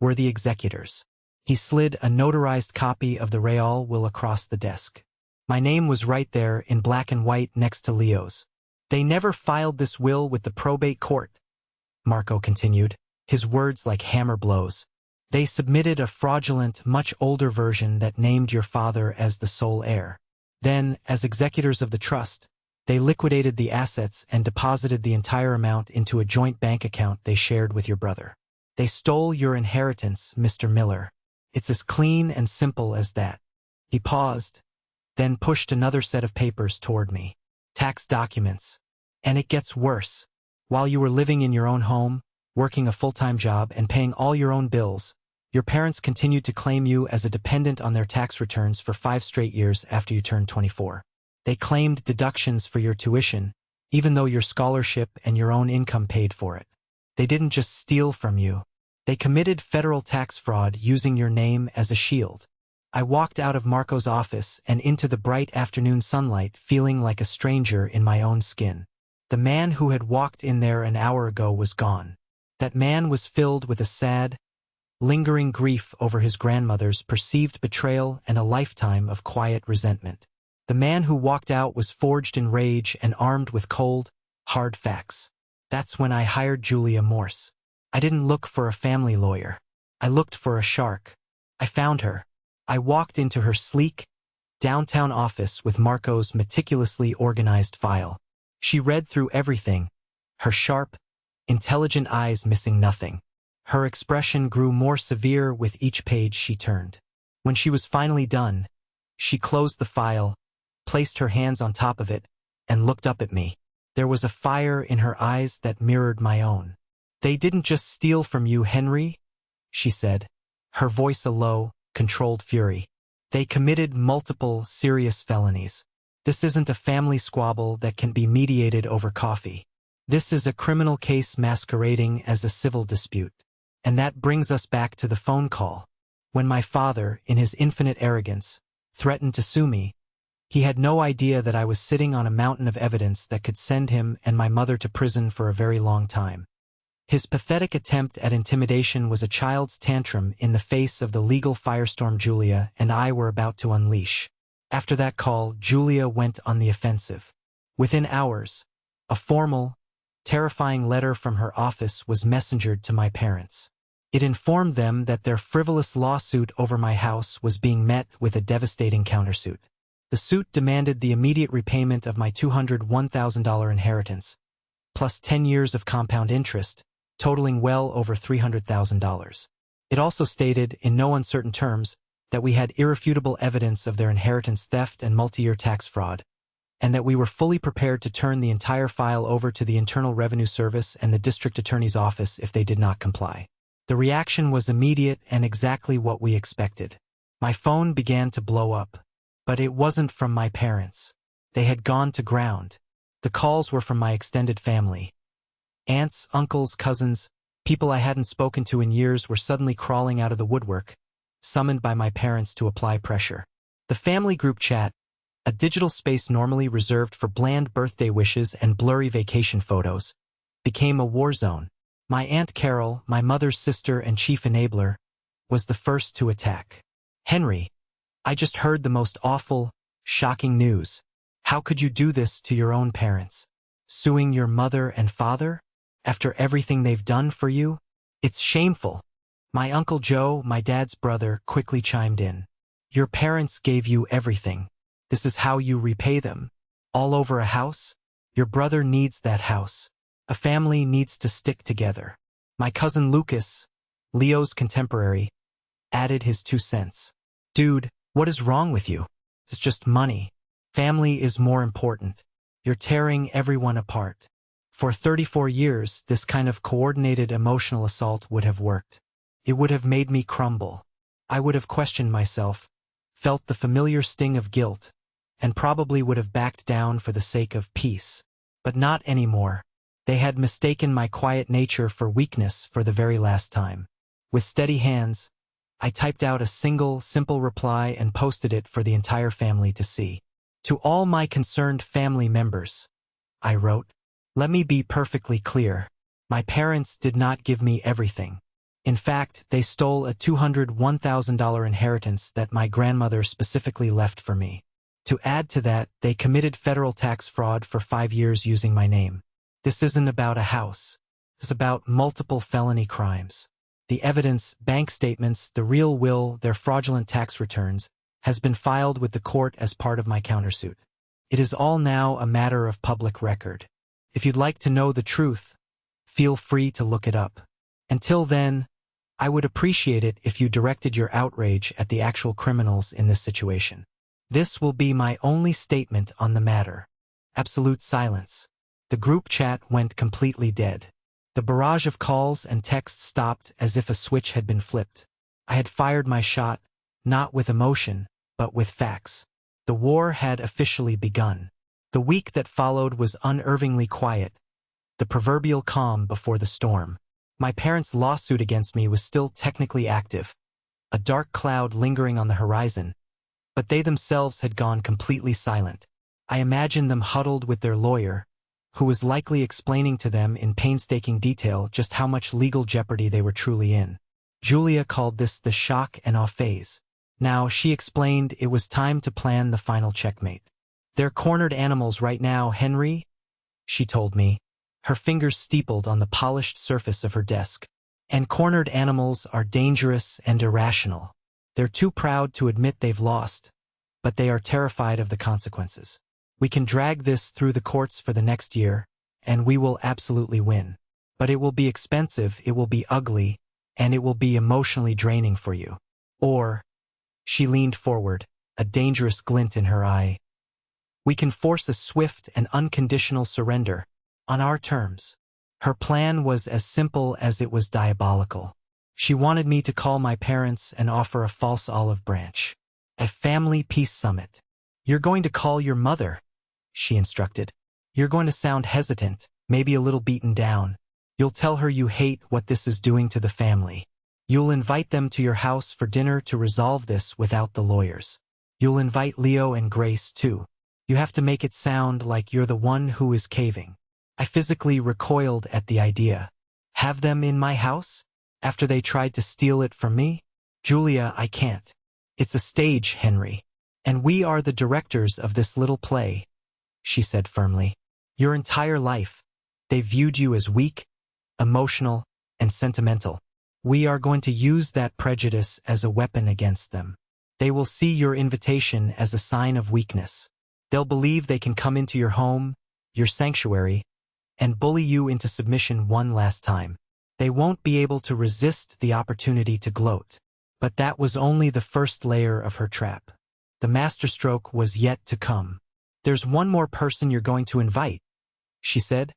were the executors. He slid a notarized copy of the real will across the desk. My name was right there in black and white next to Leo's. They never filed this will with the probate court, Marco continued, his words like hammer blows. They submitted a fraudulent, much older version that named your father as the sole heir. Then, as executors of the trust, they liquidated the assets and deposited the entire amount into a joint bank account they shared with your brother. They stole your inheritance, Mr. Miller. It's as clean and simple as that. He paused, then pushed another set of papers toward me. Tax documents. And it gets worse. While you were living in your own home, working a full-time job and paying all your own bills, your parents continued to claim you as a dependent on their tax returns for 5 straight years after you turned 24. They claimed deductions for your tuition, even though your scholarship and your own income paid for it. They didn't just steal from you. They committed federal tax fraud using your name as a shield. I walked out of Marco's office and into the bright afternoon sunlight feeling like a stranger in my own skin. The man who had walked in there an hour ago was gone. That man was filled with a sad, lingering grief over his grandmother's perceived betrayal and a lifetime of quiet resentment. The man who walked out was forged in rage and armed with cold, hard facts. That's when I hired Julia Morse. I didn't look for a family lawyer. I looked for a shark. I found her. I walked into her sleek, downtown office with Marco's meticulously organized file. She read through everything, her sharp, intelligent eyes missing nothing. Her expression grew more severe with each page she turned. When she was finally done, she closed the file, placed her hands on top of it, and looked up at me. There was a fire in her eyes that mirrored my own. They didn't just steal from you, Henry, she said, her voice a low, controlled fury. They committed multiple serious felonies. This isn't a family squabble that can be mediated over coffee. This is a criminal case masquerading as a civil dispute. And that brings us back to the phone call. When my father, in his infinite arrogance, threatened to sue me, he had no idea that I was sitting on a mountain of evidence that could send him and my mother to prison for a very long time. His pathetic attempt at intimidation was a child's tantrum in the face of the legal firestorm Julia and I were about to unleash. After that call, Julia went on the offensive. Within hours, a formal, terrifying letter from her office was messengered to my parents. It informed them that their frivolous lawsuit over my house was being met with a devastating countersuit. The suit demanded the immediate repayment of my $201,000 inheritance, plus 10 years of compound interest, totaling well over $300,000. It also stated, in no uncertain terms, that we had irrefutable evidence of their inheritance theft and multi-year tax fraud, and that we were fully prepared to turn the entire file over to the Internal Revenue Service and the District Attorney's Office if they did not comply. The reaction was immediate and exactly what we expected. My phone began to blow up. But it wasn't from my parents. They had gone to ground. The calls were from my extended family. Aunts, uncles, cousins, people I hadn't spoken to in years were suddenly crawling out of the woodwork, summoned by my parents to apply pressure. The family group chat, a digital space normally reserved for bland birthday wishes and blurry vacation photos, became a war zone. My Aunt Carol, my mother's sister and chief enabler, was the first to attack. Henry, I just heard the most awful, shocking news. How could you do this to your own parents? Suing your mother and father? After everything they've done for you? It's shameful. My Uncle Joe, my dad's brother, quickly chimed in. Your parents gave you everything. This is how you repay them. All over a house? Your brother needs that house. A family needs to stick together. My cousin Lucas, Leo's contemporary, added his 2 cents. Dude, what is wrong with you? It's just money. Family is more important. You're tearing everyone apart. For 34 years, this kind of coordinated emotional assault would have worked. It would have made me crumble. I would have questioned myself, felt the familiar sting of guilt, and probably would have backed down for the sake of peace. But not anymore. They had mistaken my quiet nature for weakness for the very last time. With steady hands, I typed out a single, simple reply and posted it for the entire family to see. To all my concerned family members, I wrote, let me be perfectly clear. My parents did not give me everything. In fact, they stole a $201,000 inheritance that my grandmother specifically left for me. To add to that, they committed federal tax fraud for 5 years using my name. This isn't about a house. It's about multiple felony crimes. The evidence, bank statements, the real will, their fraudulent tax returns, has been filed with the court as part of my countersuit. It is all now a matter of public record. If you'd like to know the truth, feel free to look it up. Until then, I would appreciate it if you directed your outrage at the actual criminals in this situation. This will be my only statement on the matter. Absolute silence. The group chat went completely dead. The barrage of calls and texts stopped as if a switch had been flipped. I had fired my shot, not with emotion, but with facts. The war had officially begun. The week that followed was unnervingly quiet, the proverbial calm before the storm. My parents' lawsuit against me was still technically active, a dark cloud lingering on the horizon, but they themselves had gone completely silent. I imagined them huddled with their lawyer, who was likely explaining to them in painstaking detail just how much legal jeopardy they were truly in. Julia called this the shock and awe phase. Now, she explained it was time to plan the final checkmate. They're cornered animals right now, Henry, she told me, her fingers steepled on the polished surface of her desk. And cornered animals are dangerous and irrational. They're too proud to admit they've lost, but they are terrified of the consequences. We can drag this through the courts for the next year, and we will absolutely win. But it will be expensive, it will be ugly, and it will be emotionally draining for you. Or, she leaned forward, a dangerous glint in her eye, we can force a swift and unconditional surrender, on our terms. Her plan was as simple as it was diabolical. She wanted me to call my parents and offer a false olive branch. A family peace summit. You're going to call your mother, she instructed. You're going to sound hesitant, maybe a little beaten down. You'll tell her you hate what this is doing to the family. You'll invite them to your house for dinner to resolve this without the lawyers. You'll invite Leo and Grace too. You have to make it sound like you're the one who is caving. I physically recoiled at the idea. Have them in my house? After they tried to steal it from me? Julia, I can't. It's a stage, Henry. And we are the directors of this little play, she said firmly. Your entire life, they viewed you as weak, emotional, and sentimental. We are going to use that prejudice as a weapon against them. They will see your invitation as a sign of weakness. They'll believe they can come into your home, your sanctuary, and bully you into submission one last time. They won't be able to resist the opportunity to gloat. But that was only the first layer of her trap. The masterstroke was yet to come. There's one more person you're going to invite, she said,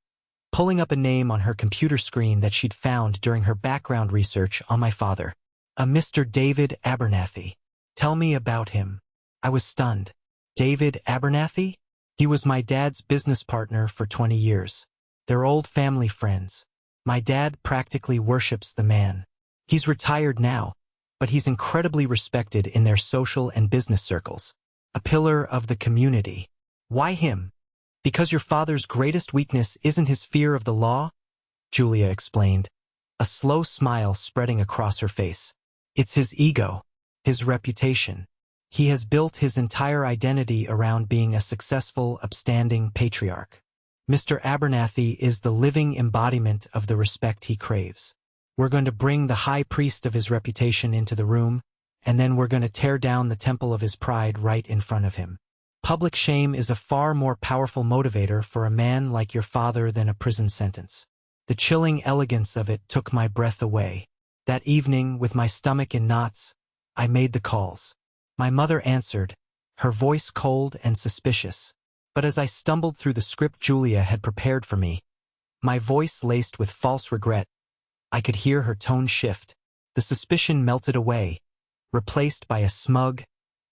pulling up a name on her computer screen that she'd found during her background research on my father. A Mr. David Abernathy. Tell me about him. I was stunned. David Abernathy? He was my dad's business partner for 20 years. They're old family friends. My dad practically worships the man. He's retired now, but he's incredibly respected in their social and business circles. A pillar of the community. Why him? Because your father's greatest weakness isn't his fear of the law? Julia explained, a slow smile spreading across her face. It's his ego, his reputation. He has built his entire identity around being a successful, upstanding patriarch. Mr. Abernathy is the living embodiment of the respect he craves. We're going to bring the high priest of his reputation into the room, and then we're going to tear down the temple of his pride right in front of him. Public shame is a far more powerful motivator for a man like your father than a prison sentence. The chilling elegance of it took my breath away. That evening, with my stomach in knots, I made the calls. My mother answered, her voice cold and suspicious. But as I stumbled through the script Julia had prepared for me, my voice laced with false regret, I could hear her tone shift. The suspicion melted away, replaced by a smug,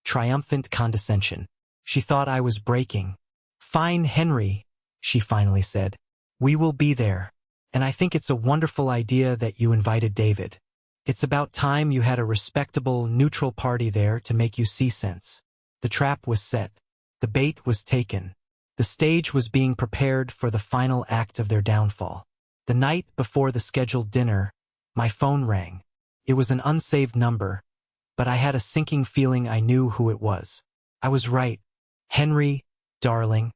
triumphant condescension. She thought I was breaking. Fine, Henry, she finally said. We will be there. And I think it's a wonderful idea that you invited David. It's about time you had a respectable, neutral party there to make you see sense. The trap was set. The The bait was taken. The stage was being prepared for the final act of their downfall. The night before the scheduled dinner, my phone rang. It was an unsaved number, but I had a sinking feeling I knew who it was. I was right. Henry, darling.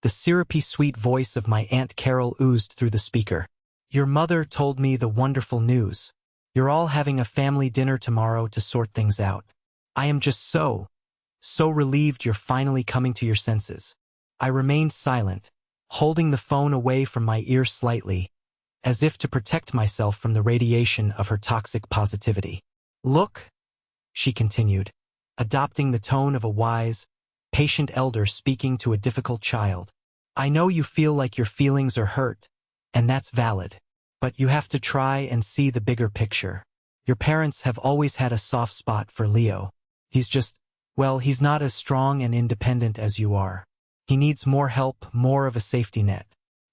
The syrupy sweet voice of my Aunt Carol oozed through the speaker. Your mother told me the wonderful news. You're all having a family dinner tomorrow to sort things out. I am just so relieved you're finally coming to your senses. I remained silent, holding the phone away from my ear slightly, as if to protect myself from the radiation of her toxic positivity. Look, she continued, adopting the tone of a wise, patient elder speaking to a difficult child. I know you feel like your feelings are hurt, and that's valid. But you have to try and see the bigger picture. Your parents have always had a soft spot for Leo. He's not as strong and independent as you are. He needs more help, more of a safety net.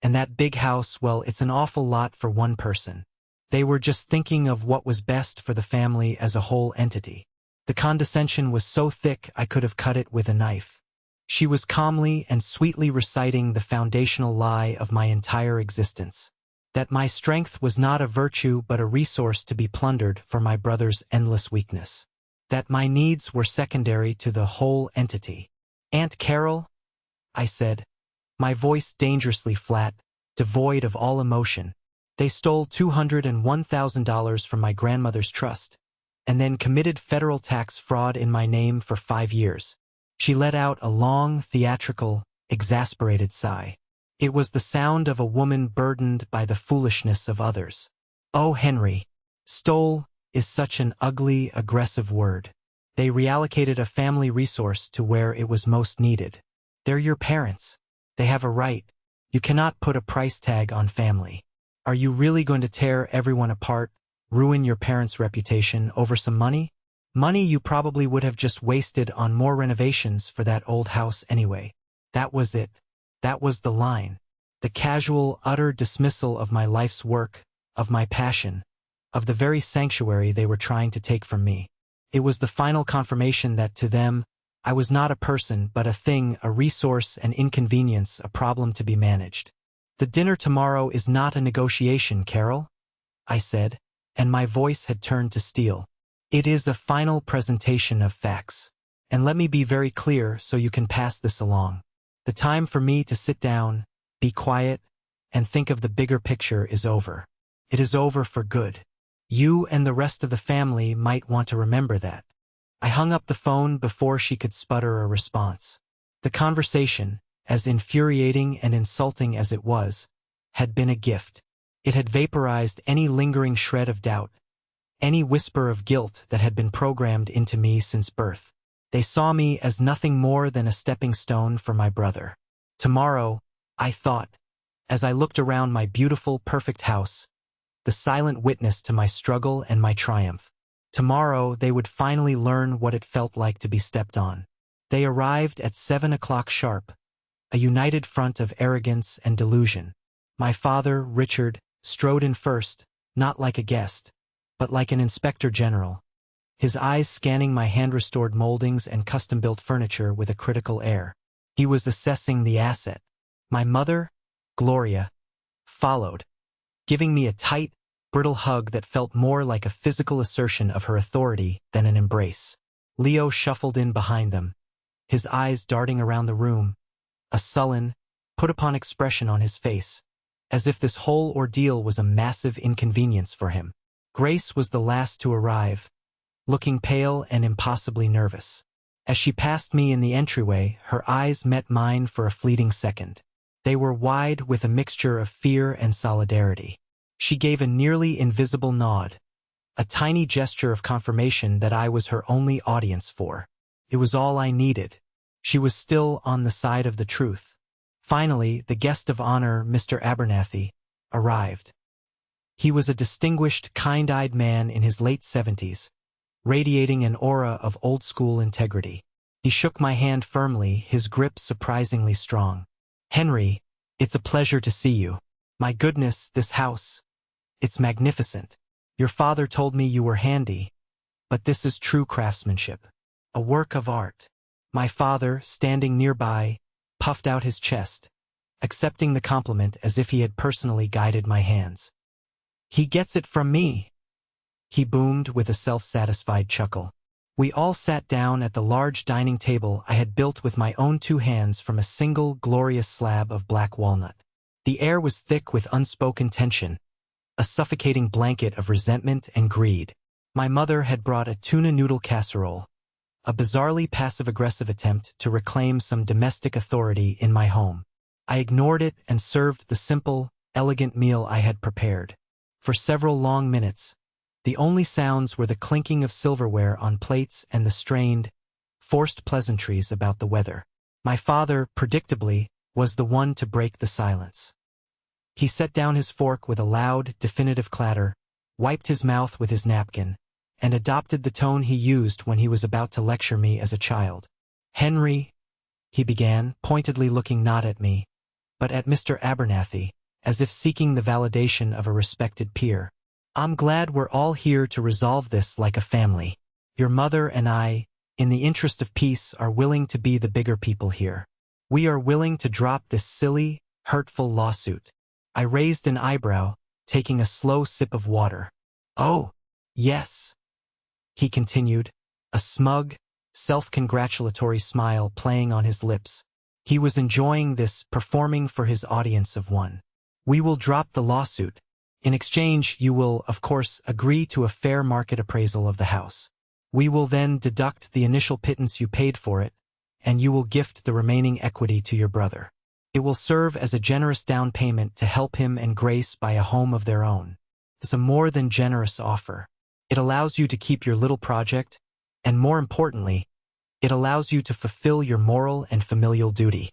And that big house, well, it's an awful lot for one person. They were just thinking of what was best for the family as a whole entity. The condescension was so thick I could have cut it with a knife. She was calmly and sweetly reciting the foundational lie of my entire existence. That my strength was not a virtue but a resource to be plundered for my brother's endless weakness. That my needs were secondary to the whole entity. Aunt Carol, I said, my voice dangerously flat, devoid of all emotion. They stole $201,000 from my grandmother's trust, and then committed federal tax fraud in my name for 5 years. She let out a long, theatrical, exasperated sigh. It was the sound of a woman burdened by the foolishness of others. Oh, Henry, stole is such an ugly, aggressive word. They reallocated a family resource to where it was most needed. They're your parents. They have a right. You cannot put a price tag on family. Are you really going to tear everyone apart, ruin your parents' reputation over some money? Money you probably would have just wasted on more renovations for that old house anyway. That was it. That was the line. The casual, utter dismissal of my life's work, of my passion, of the very sanctuary they were trying to take from me. It was the final confirmation that to them, I was not a person but a thing, a resource, an inconvenience, a problem to be managed. The dinner tomorrow is not a negotiation, Carol, I said, and my voice had turned to steel. It is a final presentation of facts. And let me be very clear so you can pass this along. The time for me to sit down, be quiet, and think of the bigger picture is over. It is over for good. You and the rest of the family might want to remember that. I hung up the phone before she could sputter a response. The conversation, as infuriating and insulting as it was, had been a gift. It had vaporized any lingering shred of doubt, any whisper of guilt that had been programmed into me since birth. They saw me as nothing more than a stepping stone for my brother. Tomorrow, I thought, as I looked around my beautiful, perfect house, the silent witness to my struggle and my triumph. Tomorrow, they would finally learn what it felt like to be stepped on. They arrived at 7 o'clock sharp, a united front of arrogance and delusion. My father, Richard, strode in first, not like a guest, but like an inspector general, his eyes scanning my hand-restored moldings and custom-built furniture with a critical air. He was assessing the asset. My mother, Gloria, followed, giving me a tight, brittle hug that felt more like a physical assertion of her authority than an embrace. Leo shuffled in behind them, his eyes darting around the room, a sullen, put-upon expression on his face, as if this whole ordeal was a massive inconvenience for him. Grace was the last to arrive, looking pale and impossibly nervous. As she passed me in the entryway, her eyes met mine for a fleeting second. They were wide with a mixture of fear and solidarity. She gave a nearly invisible nod, a tiny gesture of confirmation that I was her only audience for. It was all I needed. She was still on the side of the truth. Finally, the guest of honor, Mr. Abernathy, arrived. He was a distinguished, kind-eyed man in his late 70s, radiating an aura of old-school integrity. He shook my hand firmly, his grip surprisingly strong. Henry, it's a pleasure to see you. My goodness, this house. It's magnificent. Your father told me you were handy, but this is true craftsmanship. A work of art. My father, standing nearby, puffed out his chest, accepting the compliment as if he had personally guided my hands. "He gets it from me," he boomed with a self-satisfied chuckle. We all sat down at the large dining table I had built with my own 2 hands from a single glorious slab of black walnut. The air was thick with unspoken tension, a suffocating blanket of resentment and greed. My mother had brought a tuna noodle casserole, a bizarrely passive-aggressive attempt to reclaim some domestic authority in my home. I ignored it and served the simple, elegant meal I had prepared. For several long minutes, the only sounds were the clinking of silverware on plates and the strained, forced pleasantries about the weather. My father, predictably, was the one to break the silence. He set down his fork with a loud, definitive clatter, wiped his mouth with his napkin, and adopted the tone he used when he was about to lecture me as a child. "Henry," he began, pointedly looking not at me, but at Mr. Abernathy, as if seeking the validation of a respected peer. "I'm glad we're all here to resolve this like a family. Your mother and I, in the interest of peace, are willing to be the bigger people here. We are willing to drop this silly, hurtful lawsuit." I raised an eyebrow, taking a slow sip of water. "Oh, yes," he continued, a smug, self-congratulatory smile playing on his lips. He was enjoying this, performing for his audience of one. "We will drop the lawsuit. In exchange, you will, of course, agree to a fair market appraisal of the house. We will then deduct the initial pittance you paid for it, and you will gift the remaining equity to your brother. It will serve as a generous down payment to help him and Grace buy a home of their own. It's a more than generous offer. It allows you to keep your little project, and more importantly, it allows you to fulfill your moral and familial duty."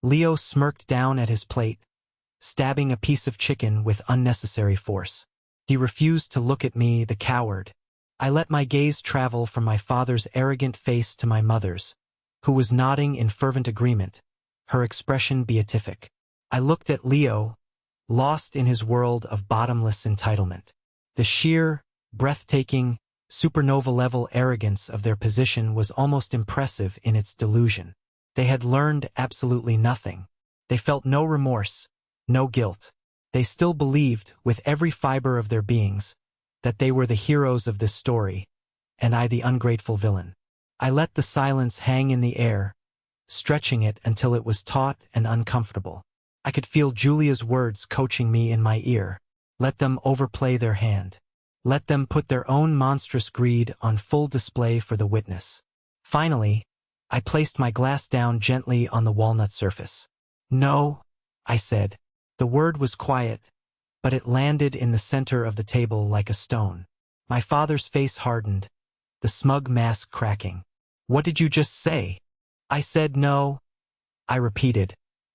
Leo smirked down at his plate, stabbing a piece of chicken with unnecessary force. He refused to look at me, the coward. I let my gaze travel from my father's arrogant face to my mother's, who was nodding in fervent agreement, her expression beatific. I looked at Leo, lost in his world of bottomless entitlement. The sheer, breathtaking, supernova-level arrogance of their position was almost impressive in its delusion. They had learned absolutely nothing. They felt no remorse, no guilt. They still believed, with every fiber of their beings, that they were the heroes of this story, and I the ungrateful villain. I let the silence hang in the air, stretching it until it was taut and uncomfortable. I could feel Julia's words coaching me in my ear. Let them overplay their hand. Let them put their own monstrous greed on full display for the witness. Finally, I placed my glass down gently on the walnut surface. "No," I said. The word was quiet, but it landed in the center of the table like a stone. My father's face hardened, the smug mask cracking. "What did you just say?" "I said no," I repeated,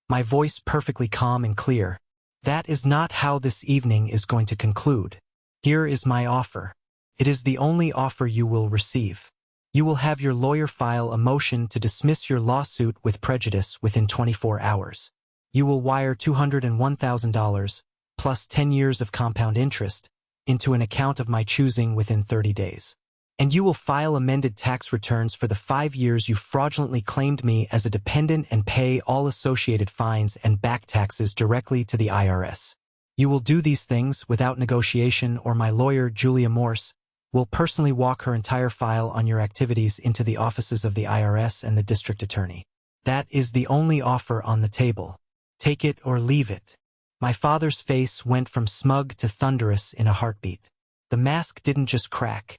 my voice perfectly calm and clear. "That is not how this evening is going to conclude. Here is my offer. It is the only offer you will receive. You will have your lawyer file a motion to dismiss your lawsuit with prejudice within 24 hours. You will wire $201,000, plus 10 years of compound interest, into an account of my choosing within 30 days. And you will file amended tax returns for the 5 years you fraudulently claimed me as a dependent and pay all associated fines and back taxes directly to the IRS. You will do these things without negotiation, or my lawyer, Julia Morse, will personally walk her entire file on your activities into the offices of the IRS and the district attorney. That is the only offer on the table. Take it or leave it." My father's face went from smug to thunderous in a heartbeat. The mask didn't just crack.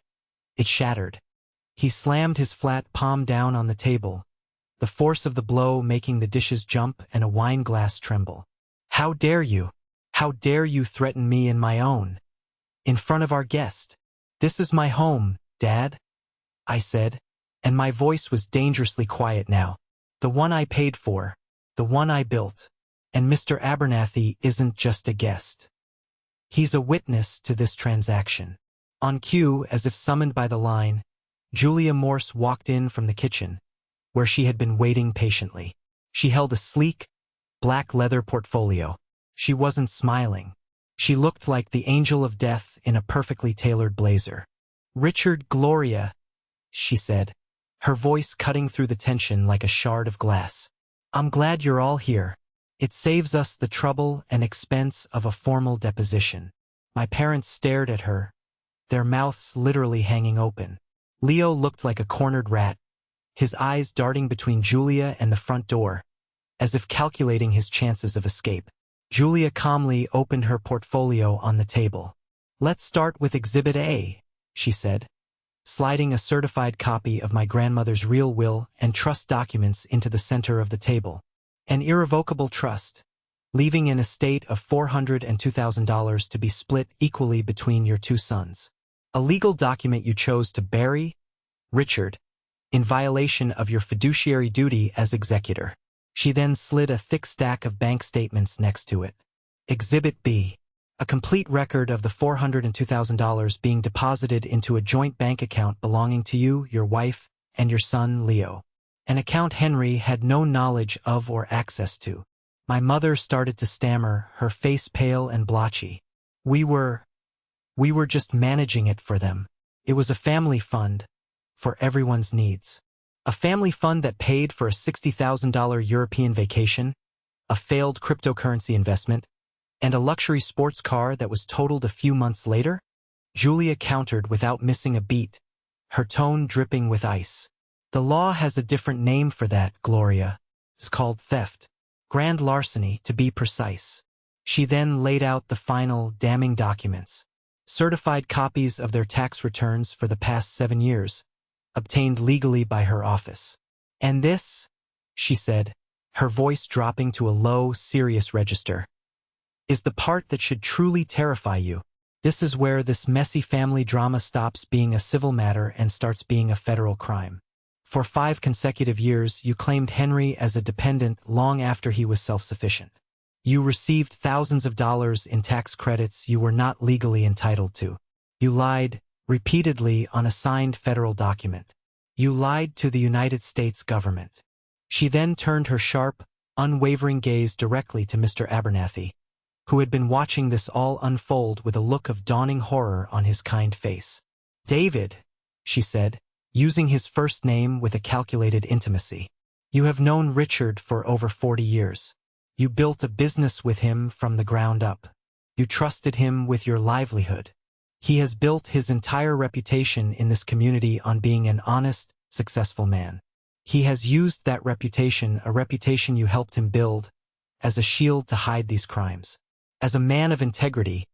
It shattered. He slammed his flat palm down on the table, the force of the blow making the dishes jump and a wine glass tremble. "How dare you? How dare you threaten me in my own? In front of our guest? This is my home, Dad," I said, and my voice was dangerously quiet now. "The one I paid for, the one I built. And Mr. Abernathy isn't just a guest. He's a witness to this transaction." On cue, as if summoned by the line, Julia Morse walked in from the kitchen, where she had been waiting patiently. She held a sleek, black leather portfolio. She wasn't smiling. She looked like the angel of death in a perfectly tailored blazer. "Richard, Gloria," she said, her voice cutting through the tension like a shard of glass. "I'm glad you're all here. It saves us the trouble and expense of a formal deposition." My parents stared at her, their mouths literally hanging open. Leo looked like a cornered rat, his eyes darting between Julia and the front door, as if calculating his chances of escape. Julia calmly opened her portfolio on the table. "Let's start with Exhibit A," she said, sliding a certified copy of my grandmother's real will and trust documents into the center of the table. An irrevocable trust, leaving an estate of $402,000 to be split equally between your two sons. A legal document you chose to bury, Richard, in violation of your fiduciary duty as executor. She then slid a thick stack of bank statements next to it. Exhibit B, a complete record of the $402,000 being deposited into a joint bank account belonging to you, your wife, and your son, Leo. An account Henry had no knowledge of or access to. My mother started to stammer, her face pale and blotchy. We were just managing it for them. It was a family fund, for everyone's needs. A family fund that paid for a $60,000 European vacation, a failed cryptocurrency investment, and a luxury sports car that was totaled a few months later? Julia countered without missing a beat, her tone dripping with ice. "The law has a different name for that, Gloria. It's called theft. Grand larceny, to be precise." She then laid out the final, damning documents. Certified copies of their tax returns for the past 7 years, obtained legally by her office. "And this," she said, her voice dropping to a low, serious register, "is the part that should truly terrify you. This is where this messy family drama stops being a civil matter and starts being a federal crime. For 5 consecutive years, you claimed Henry as a dependent long after he was self-sufficient. You received thousands of dollars in tax credits you were not legally entitled to. You lied repeatedly on a signed federal document. You lied to the United States government." She then turned her sharp, unwavering gaze directly to Mr. Abernathy, who had been watching this all unfold with a look of dawning horror on his kind face. "David," she said, using his first name with a calculated intimacy, "you have known Richard for over 40 years. You built a business with him from the ground up. You trusted him with your livelihood. He has built his entire reputation in this community on being an honest, successful man. He has used that reputation, a reputation you helped him build, as a shield to hide these crimes. As a man of integrity,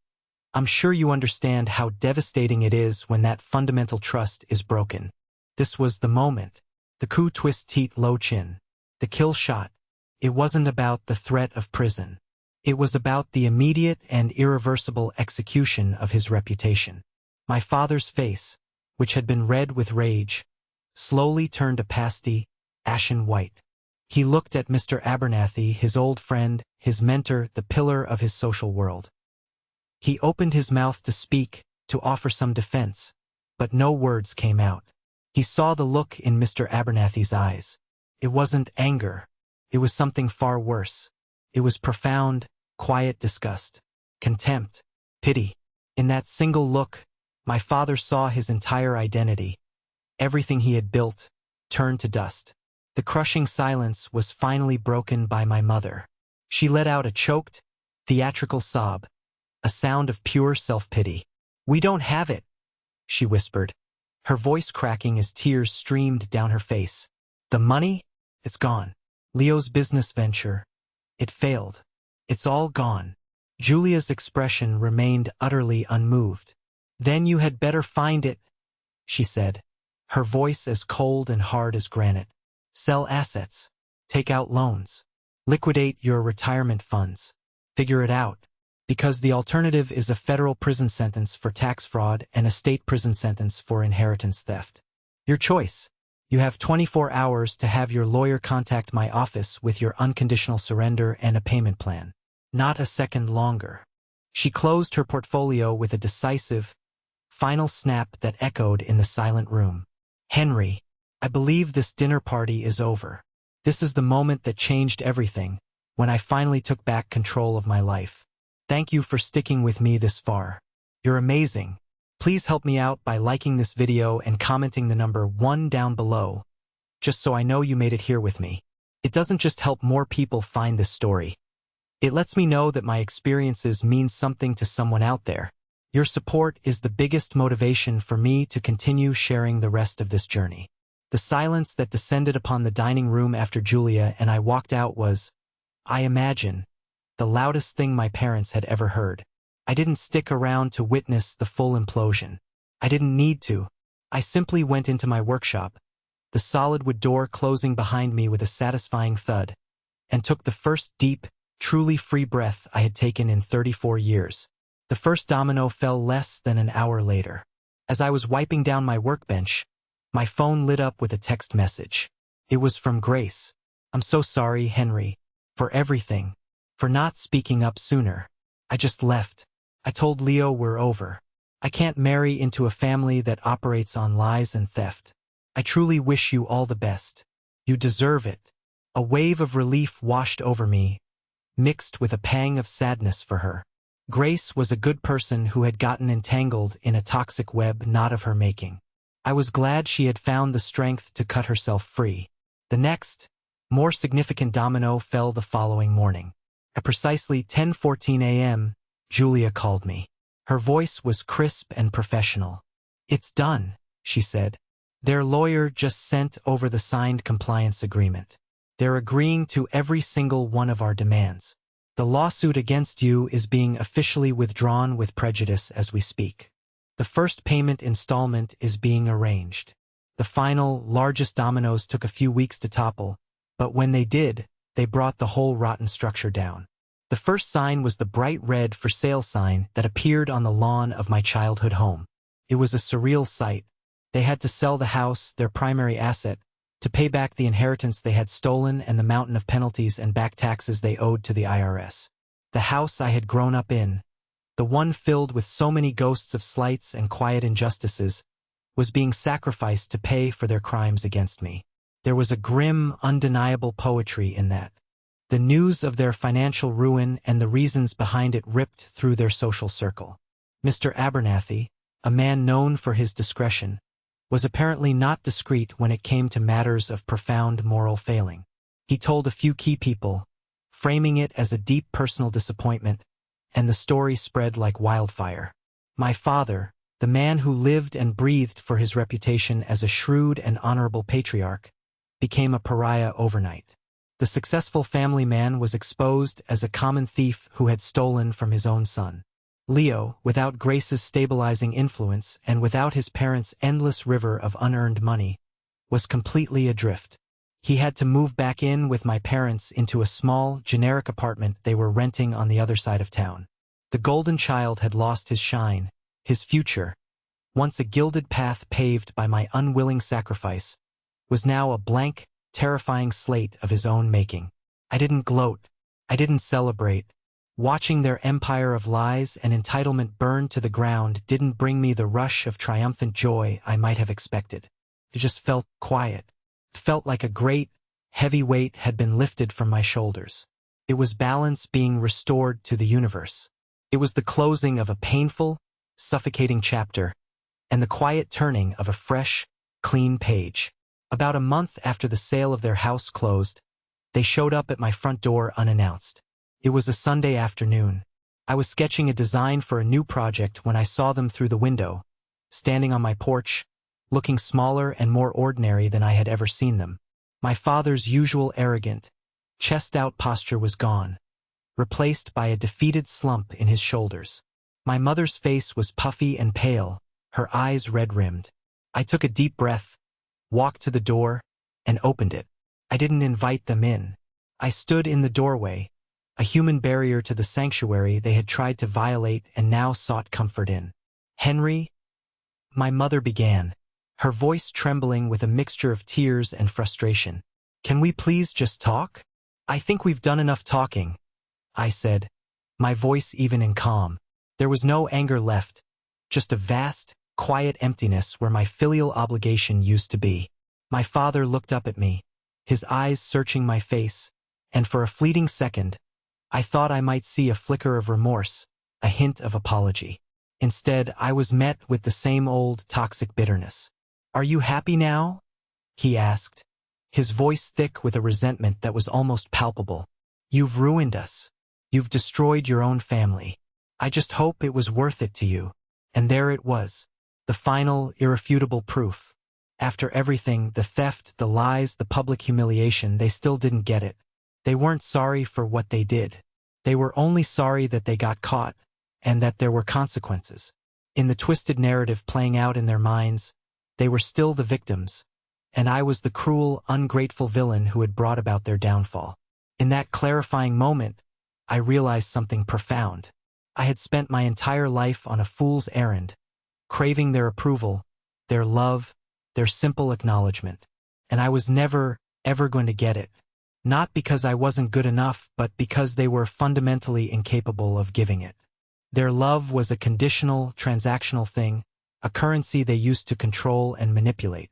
I'm sure you understand how devastating it is when that fundamental trust is broken. This was the moment. The coup twist teat low chin. The kill shot. It wasn't about the threat of prison. It was about the immediate and irreversible execution of his reputation." My father's face, which had been red with rage, slowly turned a pasty, ashen white. He looked at Mr. Abernathy, his old friend, his mentor, the pillar of his social world. He opened his mouth to speak, to offer some defense, but no words came out. He saw the look in Mr. Abernathy's eyes. It wasn't anger. It was something far worse. It was profound, quiet disgust, contempt, pity. In that single look, my father saw his entire identity. Everything he had built turned to dust. The crushing silence was finally broken by my mother. She let out a choked, theatrical sob, a sound of pure self-pity. "We don't have it," she whispered, her voice cracking as tears streamed down her face. "The money? It's gone. Leo's business venture. It failed. It's all gone." Julia's expression remained utterly unmoved. "Then you had better find it," she said, her voice as cold and hard as granite. "Sell assets. Take out loans. Liquidate your retirement funds. Figure it out. Because the alternative is a federal prison sentence for tax fraud and a state prison sentence for inheritance theft. Your choice. You have 24 hours to have your lawyer contact my office with your unconditional surrender and a payment plan. Not a second longer." She closed her portfolio with a decisive, final snap that echoed in the silent room. "Henry, I believe this dinner party is over. This is the moment that changed everything, when I finally took back control of my life. Thank you for sticking with me this far. You're amazing. Please help me out by liking this video and commenting the number 1 down below just so I know you made it here with me. It doesn't just help more people find this story. It lets me know that my experiences mean something to someone out there. Your support is the biggest motivation for me to continue sharing the rest of this journey. The silence that descended upon the dining room after Julia and I walked out was, I imagine, the loudest thing my parents had ever heard. I didn't stick around to witness the full implosion. I didn't need to. I simply went into my workshop, the solid wood door closing behind me with a satisfying thud, and took the first deep, truly free breath I had taken in 34 years. The first domino fell less than an hour later. As I was wiping down my workbench, my phone lit up with a text message. It was from Grace. I'm so sorry, Henry, for everything, for not speaking up sooner. I just left. I told Leo we're over. I can't marry into a family that operates on lies and theft. I truly wish you all the best. You deserve it. A wave of relief washed over me, mixed with a pang of sadness for her. Grace was a good person who had gotten entangled in a toxic web not of her making. I was glad she had found the strength to cut herself free. The next, more significant domino fell the following morning. At precisely 10:14 a.m., Julia called me. Her voice was crisp and professional. It's done, she said. Their lawyer just sent over the signed compliance agreement. They're agreeing to every single one of our demands. The lawsuit against you is being officially withdrawn with prejudice as we speak. The first payment installment is being arranged. The final, largest dominoes took a few weeks to topple, but when they did, they brought the whole rotten structure down. The first sign was the bright red for sale sign that appeared on the lawn of my childhood home. It was a surreal sight. They had to sell the house, their primary asset, to pay back the inheritance they had stolen and the mountain of penalties and back taxes they owed to the IRS. The house I had grown up in, the one filled with so many ghosts of slights and quiet injustices, was being sacrificed to pay for their crimes against me. There was a grim, undeniable poetry in that. The news of their financial ruin and the reasons behind it ripped through their social circle. Mr. Abernathy, a man known for his discretion, was apparently not discreet when it came to matters of profound moral failing. He told a few key people, framing it as a deep personal disappointment, and the story spread like wildfire. My father, the man who lived and breathed for his reputation as a shrewd and honorable patriarch, became a pariah overnight. The successful family man was exposed as a common thief who had stolen from his own son. Leo, without Grace's stabilizing influence and without his parents' endless river of unearned money, was completely adrift. He had to move back in with my parents into a small, generic apartment they were renting on the other side of town. The golden child had lost his shine, his future, once a gilded path paved by my unwilling sacrifice, was now a blank, terrifying slate of his own making. I didn't gloat. I didn't celebrate. Watching their empire of lies and entitlement burn to the ground didn't bring me the rush of triumphant joy I might have expected. It just felt quiet. It felt like a great, heavy weight had been lifted from my shoulders. It was balance being restored to the universe. It was the closing of a painful, suffocating chapter, and the quiet turning of a fresh, clean page. About a month after the sale of their house closed, they showed up at my front door unannounced. It was a Sunday afternoon. I was sketching a design for a new project when I saw them through the window, standing on my porch, looking smaller and more ordinary than I had ever seen them. My father's usual arrogant, chest-out posture was gone, replaced by a defeated slump in his shoulders. My mother's face was puffy and pale, her eyes red-rimmed. I took a deep breath, walked to the door, and opened it. I didn't invite them in. I stood in the doorway, a human barrier to the sanctuary they had tried to violate and now sought comfort in. Henry, my mother began, her voice trembling with a mixture of tears and frustration. Can we please just talk? I think we've done enough talking, I said, my voice even in calm. There was no anger left, just a vast, quiet emptiness where my filial obligation used to be. My father looked up at me, his eyes searching my face, and for a fleeting second, I thought I might see a flicker of remorse, a hint of apology. Instead, I was met with the same old toxic bitterness. Are you happy now? He asked, his voice thick with a resentment that was almost palpable. "You've ruined us. You've destroyed your own family. I just hope it was worth it to you." And there it was. The final, irrefutable proof. After everything, the theft, the lies, the public humiliation, they still didn't get it. They weren't sorry for what they did. They were only sorry that they got caught, and that there were consequences. In the twisted narrative playing out in their minds, they were still the victims, and I was the cruel, ungrateful villain who had brought about their downfall. In that clarifying moment, I realized something profound. I had spent my entire life on a fool's errand, craving their approval, their love, their simple acknowledgement. And I was never, ever going to get it. Not because I wasn't good enough, but because they were fundamentally incapable of giving it. Their love was a conditional, transactional thing, a currency they used to control and manipulate.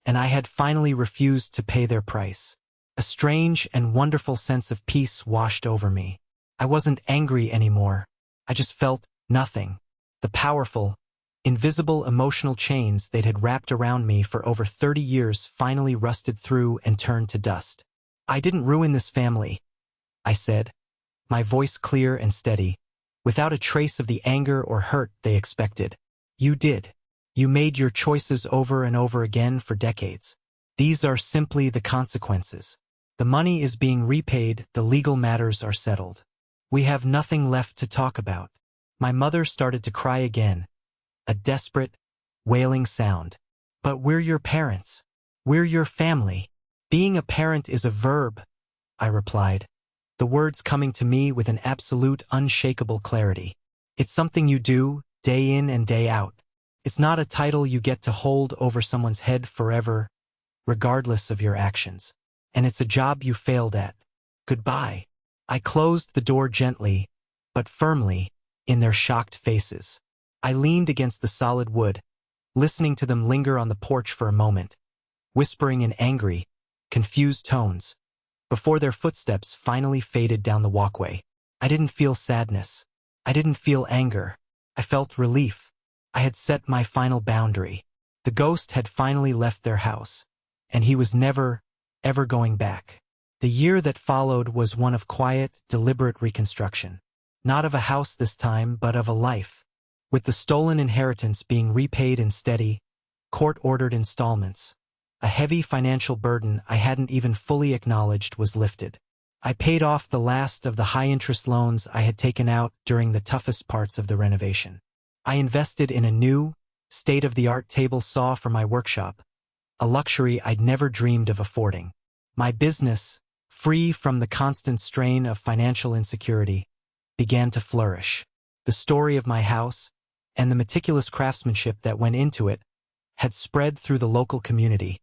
And I had finally refused to pay their price. A strange and wonderful sense of peace washed over me. I wasn't angry anymore. I just felt nothing. The powerful, invisible emotional chains that had wrapped around me for over 30 years finally rusted through and turned to dust. "I didn't ruin this family," I said, my voice clear and steady, without a trace of the anger or hurt they expected. "You did. You made your choices over and over again for decades. These are simply the consequences. The money is being repaid, the legal matters are settled. We have nothing left to talk about." My mother started to cry again, a desperate, wailing sound. "But we're your parents. We're your family." "Being a parent is a verb," I replied, the words coming to me with an absolute, unshakable clarity. "It's something you do, day in and day out. It's not a title you get to hold over someone's head forever, regardless of your actions. And it's a job you failed at. Goodbye." I closed the door gently, but firmly, in their shocked faces. I leaned against the solid wood, listening to them linger on the porch for a moment, whispering in angry, confused tones, before their footsteps finally faded down the walkway. I didn't feel sadness. I didn't feel anger. I felt relief. I had set my final boundary. The ghost had finally left their house, and he was never, ever going back. The year that followed was one of quiet, deliberate reconstruction. Not of a house this time, but of a life. With the stolen inheritance being repaid in steady, court-ordered installments, a heavy financial burden I hadn't even fully acknowledged was lifted. I paid off the last of the high-interest loans I had taken out during the toughest parts of the renovation. I invested in a new, state-of-the-art table saw for my workshop, a luxury I'd never dreamed of affording. My business, free from the constant strain of financial insecurity, began to flourish. The story of my house, and the meticulous craftsmanship that went into it, had spread through the local community,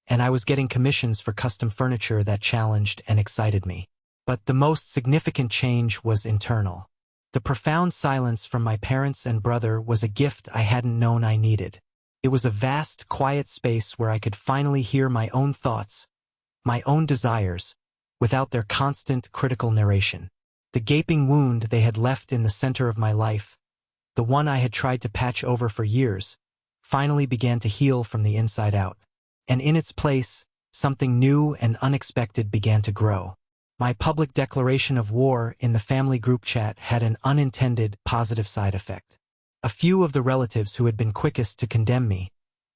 and I was getting commissions for custom furniture that challenged and excited me. But the most significant change was internal. The profound silence from my parents and brother was a gift I hadn't known I needed. It was a vast, quiet space where I could finally hear my own thoughts, my own desires, without their constant, critical narration. The gaping wound they had left in the center of my life, the one I had tried to patch over for years, finally began to heal from the inside out. And in its place, something new and unexpected began to grow. My public declaration of war in the family group chat had an unintended, positive side effect. A few of the relatives who had been quickest to condemn me,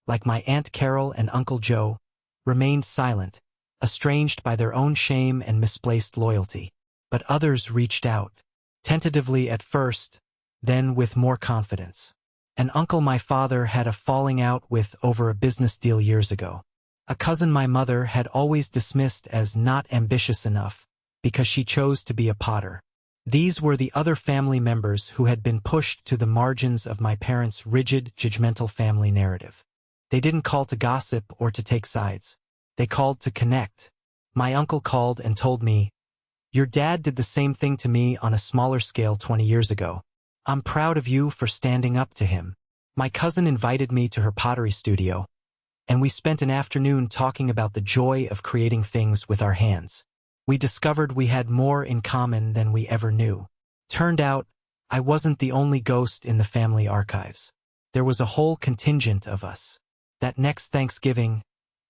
like my Aunt Carol and Uncle Joe, remained silent, estranged by their own shame and misplaced loyalty. But others reached out, tentatively at first, then with more confidence. An uncle my father had a falling out with over a business deal years ago. A cousin my mother had always dismissed as not ambitious enough because she chose to be a potter. These were the other family members who had been pushed to the margins of my parents' rigid, judgmental family narrative. They didn't call to gossip or to take sides. They called to connect. My uncle called and told me, "Your dad did the same thing to me on a smaller scale 20 years ago. I'm proud of you for standing up to him." My cousin invited me to her pottery studio, and we spent an afternoon talking about the joy of creating things with our hands. We discovered we had more in common than we ever knew. Turned out, I wasn't the only ghost in the family archives. There was a whole contingent of us. That next Thanksgiving,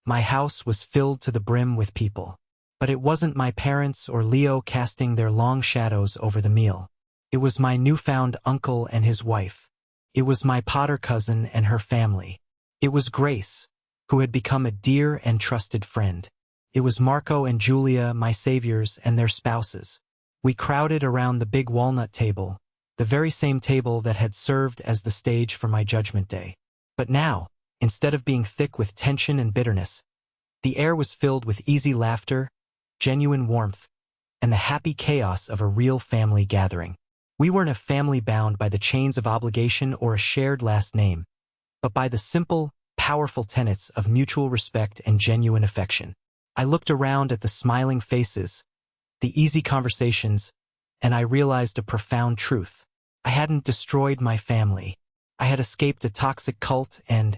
My house was filled to the brim with people. But it wasn't my parents or Leo casting their long shadows over the meal. It was my newfound uncle and his wife. It was my Potter cousin and her family. It was Grace, who had become a dear and trusted friend. It was Marco and Julia, my saviors, and their spouses. We crowded around the big walnut table, the very same table that had served as the stage for my judgment day. But now, instead of being thick with tension and bitterness, the air was filled with easy laughter, genuine warmth, and the happy chaos of a real family gathering. We weren't a family bound by the chains of obligation or a shared last name, but by the simple, powerful tenets of mutual respect and genuine affection. I looked around at the smiling faces, the easy conversations, and I realized a profound truth. I hadn't destroyed my family. I had escaped a toxic cult and,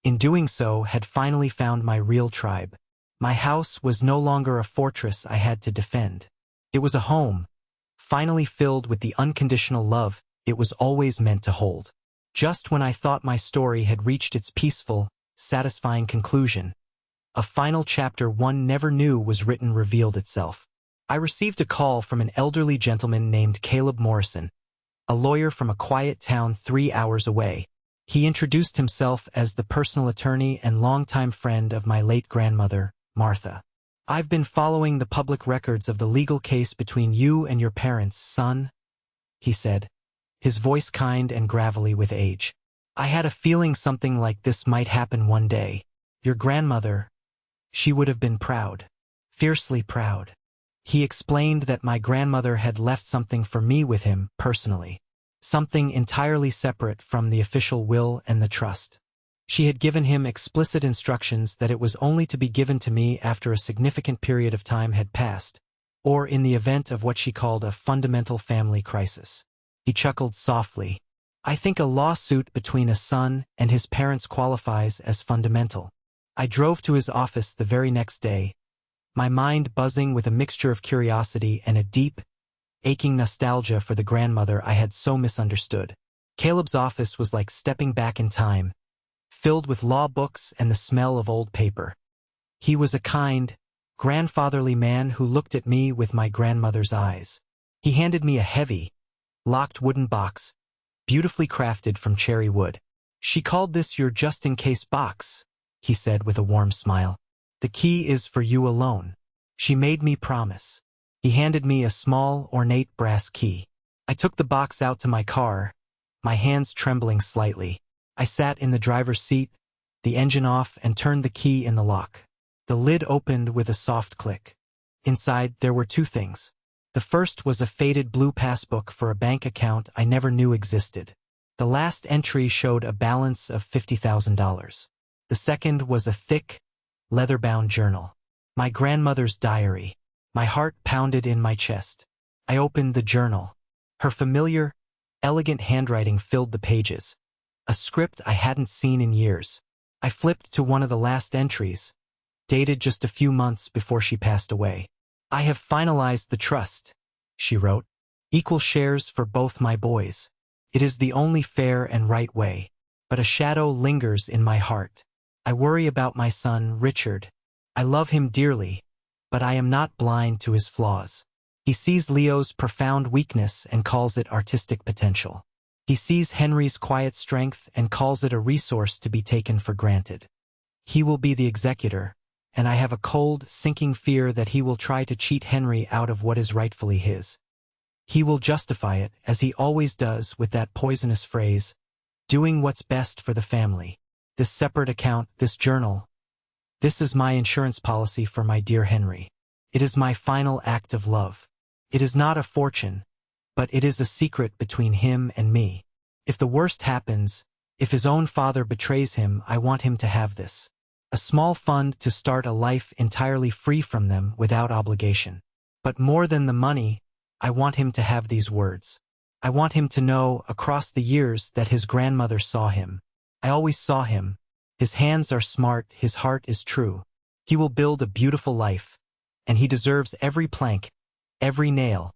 in doing so, had finally found my real tribe. My house was no longer a fortress I had to defend. It was a home, finally filled with the unconditional love it was always meant to hold. Just when I thought my story had reached its peaceful, satisfying conclusion, a final chapter one never knew was written revealed itself. I received a call from an elderly gentleman named Caleb Morrison, a lawyer from a quiet town 3 hours away. He introduced himself as the personal attorney and longtime friend of my late grandmother, Martha. "I've been following the public records of the legal case between you and your parents, son," he said, his voice kind and gravelly with age. "I had a feeling something like this might happen one day. Your grandmother, she would have been proud, fiercely proud." He explained that my grandmother had left something for me with him personally, something entirely separate from the official will and the trust. She had given him explicit instructions that it was only to be given to me after a significant period of time had passed, or in the event of what she called a fundamental family crisis. He chuckled softly. "I think a lawsuit between a son and his parents qualifies as fundamental." I drove to his office the very next day, my mind buzzing with a mixture of curiosity and a deep, aching nostalgia for the grandmother I had so misunderstood. Caleb's office was like stepping back in time, filled with law books and the smell of old paper. He was a kind, grandfatherly man who looked at me with my grandmother's eyes. He handed me a heavy, locked wooden box, beautifully crafted from cherry wood. "She called this your just-in-case box," he said with a warm smile. "The key is for you alone. She made me promise." He handed me a small, ornate brass key. I took the box out to my car, my hands trembling slightly. I sat in the driver's seat, the engine off, and turned the key in the lock. The lid opened with a soft click. Inside, there were 2 things. The first was a faded blue passbook for a bank account I never knew existed. The last entry showed a balance of $50,000. The second was a thick, leather-bound journal. My grandmother's diary. My heart pounded in my chest. I opened the journal. Her familiar, elegant handwriting filled the pages, a script I hadn't seen in years. I flipped to one of the last entries, dated just a few months before she passed away. "I have finalized the trust," she wrote. "Equal shares for both my boys. It is the only fair and right way. But a shadow lingers in my heart. I worry about my son, Richard. I love him dearly, but I am not blind to his flaws. He sees Leo's profound weakness and calls it artistic potential. He sees Henry's quiet strength and calls it a resource to be taken for granted. He will be the executor, and I have a cold, sinking fear that he will try to cheat Henry out of what is rightfully his. He will justify it, as he always does, with that poisonous phrase, doing what's best for the family. This separate account, this journal, this is my insurance policy for my dear Henry. It is my final act of love. It is not a fortune, but it is a secret between him and me. If the worst happens, if his own father betrays him, I want him to have this. A small fund to start a life entirely free from them without obligation. But more than the money, I want him to have these words. I want him to know, across the years, that his grandmother saw him. I always saw him. His hands are smart, his heart is true. He will build a beautiful life, and he deserves every plank, every nail,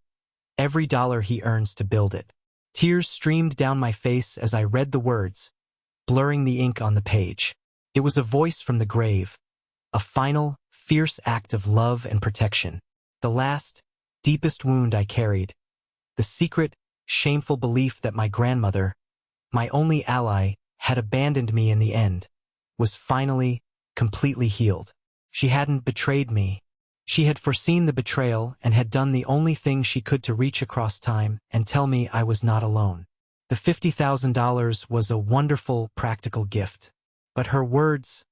every dollar he earns to build it. Tears streamed down my face as I read the words, blurring the ink on the page. It was a voice from the grave, A final, fierce act of love and protection. The last, deepest wound I carried. The secret, shameful belief that my grandmother, my only ally, had abandoned me in the end, was finally, completely healed. She hadn't betrayed me. She had foreseen the betrayal and had done the only thing she could to reach across time and tell me I was not alone. The $50,000 was a wonderful, practical gift. But her words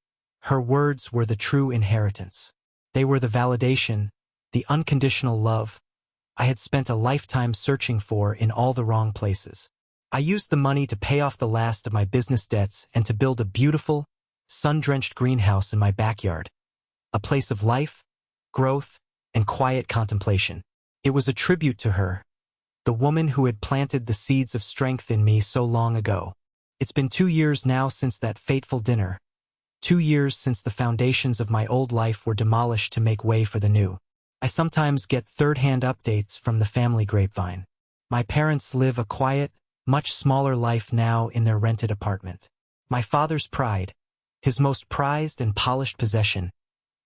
were the true inheritance. They were the validation, the unconditional love I had spent a lifetime searching for in all the wrong places. I used the money to pay off the last of my business debts and to build a beautiful, sun-drenched greenhouse in my backyard. A place of life, growth, and quiet contemplation. It was a tribute to her, the woman who had planted the seeds of strength in me so long ago. It's been 2 years now since that fateful dinner. 2 years since the foundations of my old life were demolished to make way for the new. I sometimes get third-hand updates from the family grapevine. My parents live a quiet, much smaller life now in their rented apartment. My father's pride, his most prized and polished possession,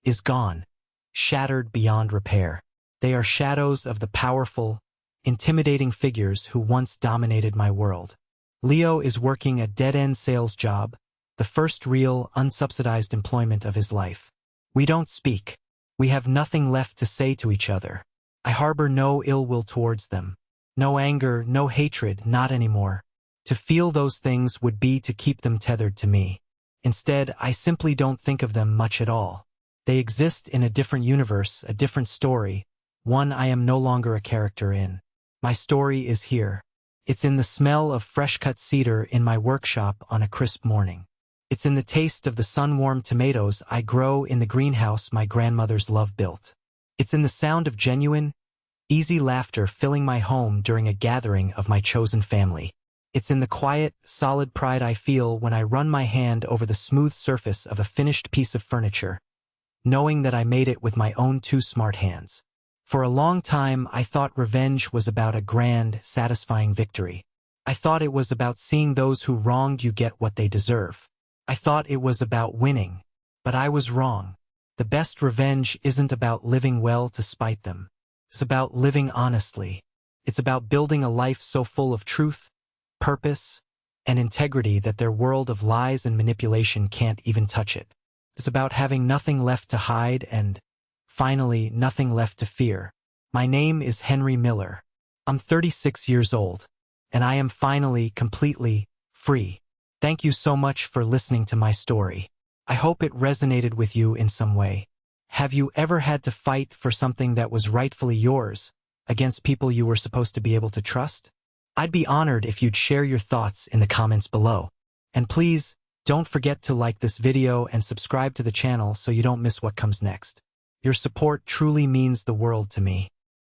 is gone, shattered beyond repair. They are shadows of the powerful, intimidating figures who once dominated my world. Leo is working a dead-end sales job, the first real, unsubsidized employment of his life. We don't speak. We have nothing left to say to each other. I harbor no ill will towards them. No anger, no hatred, not anymore. To feel those things would be to keep them tethered to me. Instead, I simply don't think of them much at all. They exist in a different universe, a different story, one I am no longer a character in. My story is here. It's in the smell of fresh-cut cedar in my workshop on a crisp morning. It's in the taste of the sun-warmed tomatoes I grow in the greenhouse my grandmother's love built. It's in the sound of genuine, easy laughter filling my home during a gathering of my chosen family. It's in the quiet, solid pride I feel when I run my hand over the smooth surface of a finished piece of furniture, knowing that I made it with my own 2 smart hands. For a long time, I thought revenge was about a grand, satisfying victory. I thought it was about seeing those who wronged you get what they deserve. I thought it was about winning, but I was wrong. The best revenge isn't about living well to spite them. It's about living honestly. It's about building a life so full of truth, purpose, and integrity that their world of lies and manipulation can't even touch it. It's about having nothing left to hide and, finally, nothing left to fear. My name is Henry Miller. I'm 36 years old, and I am finally, completely, free. Thank you so much for listening to my story. I hope it resonated with you in some way. Have you ever had to fight for something that was rightfully yours, against people you were supposed to be able to trust? I'd be honored if you'd share your thoughts in the comments below. And please, don't forget to like this video and subscribe to the channel so you don't miss what comes next. Your support truly means the world to me.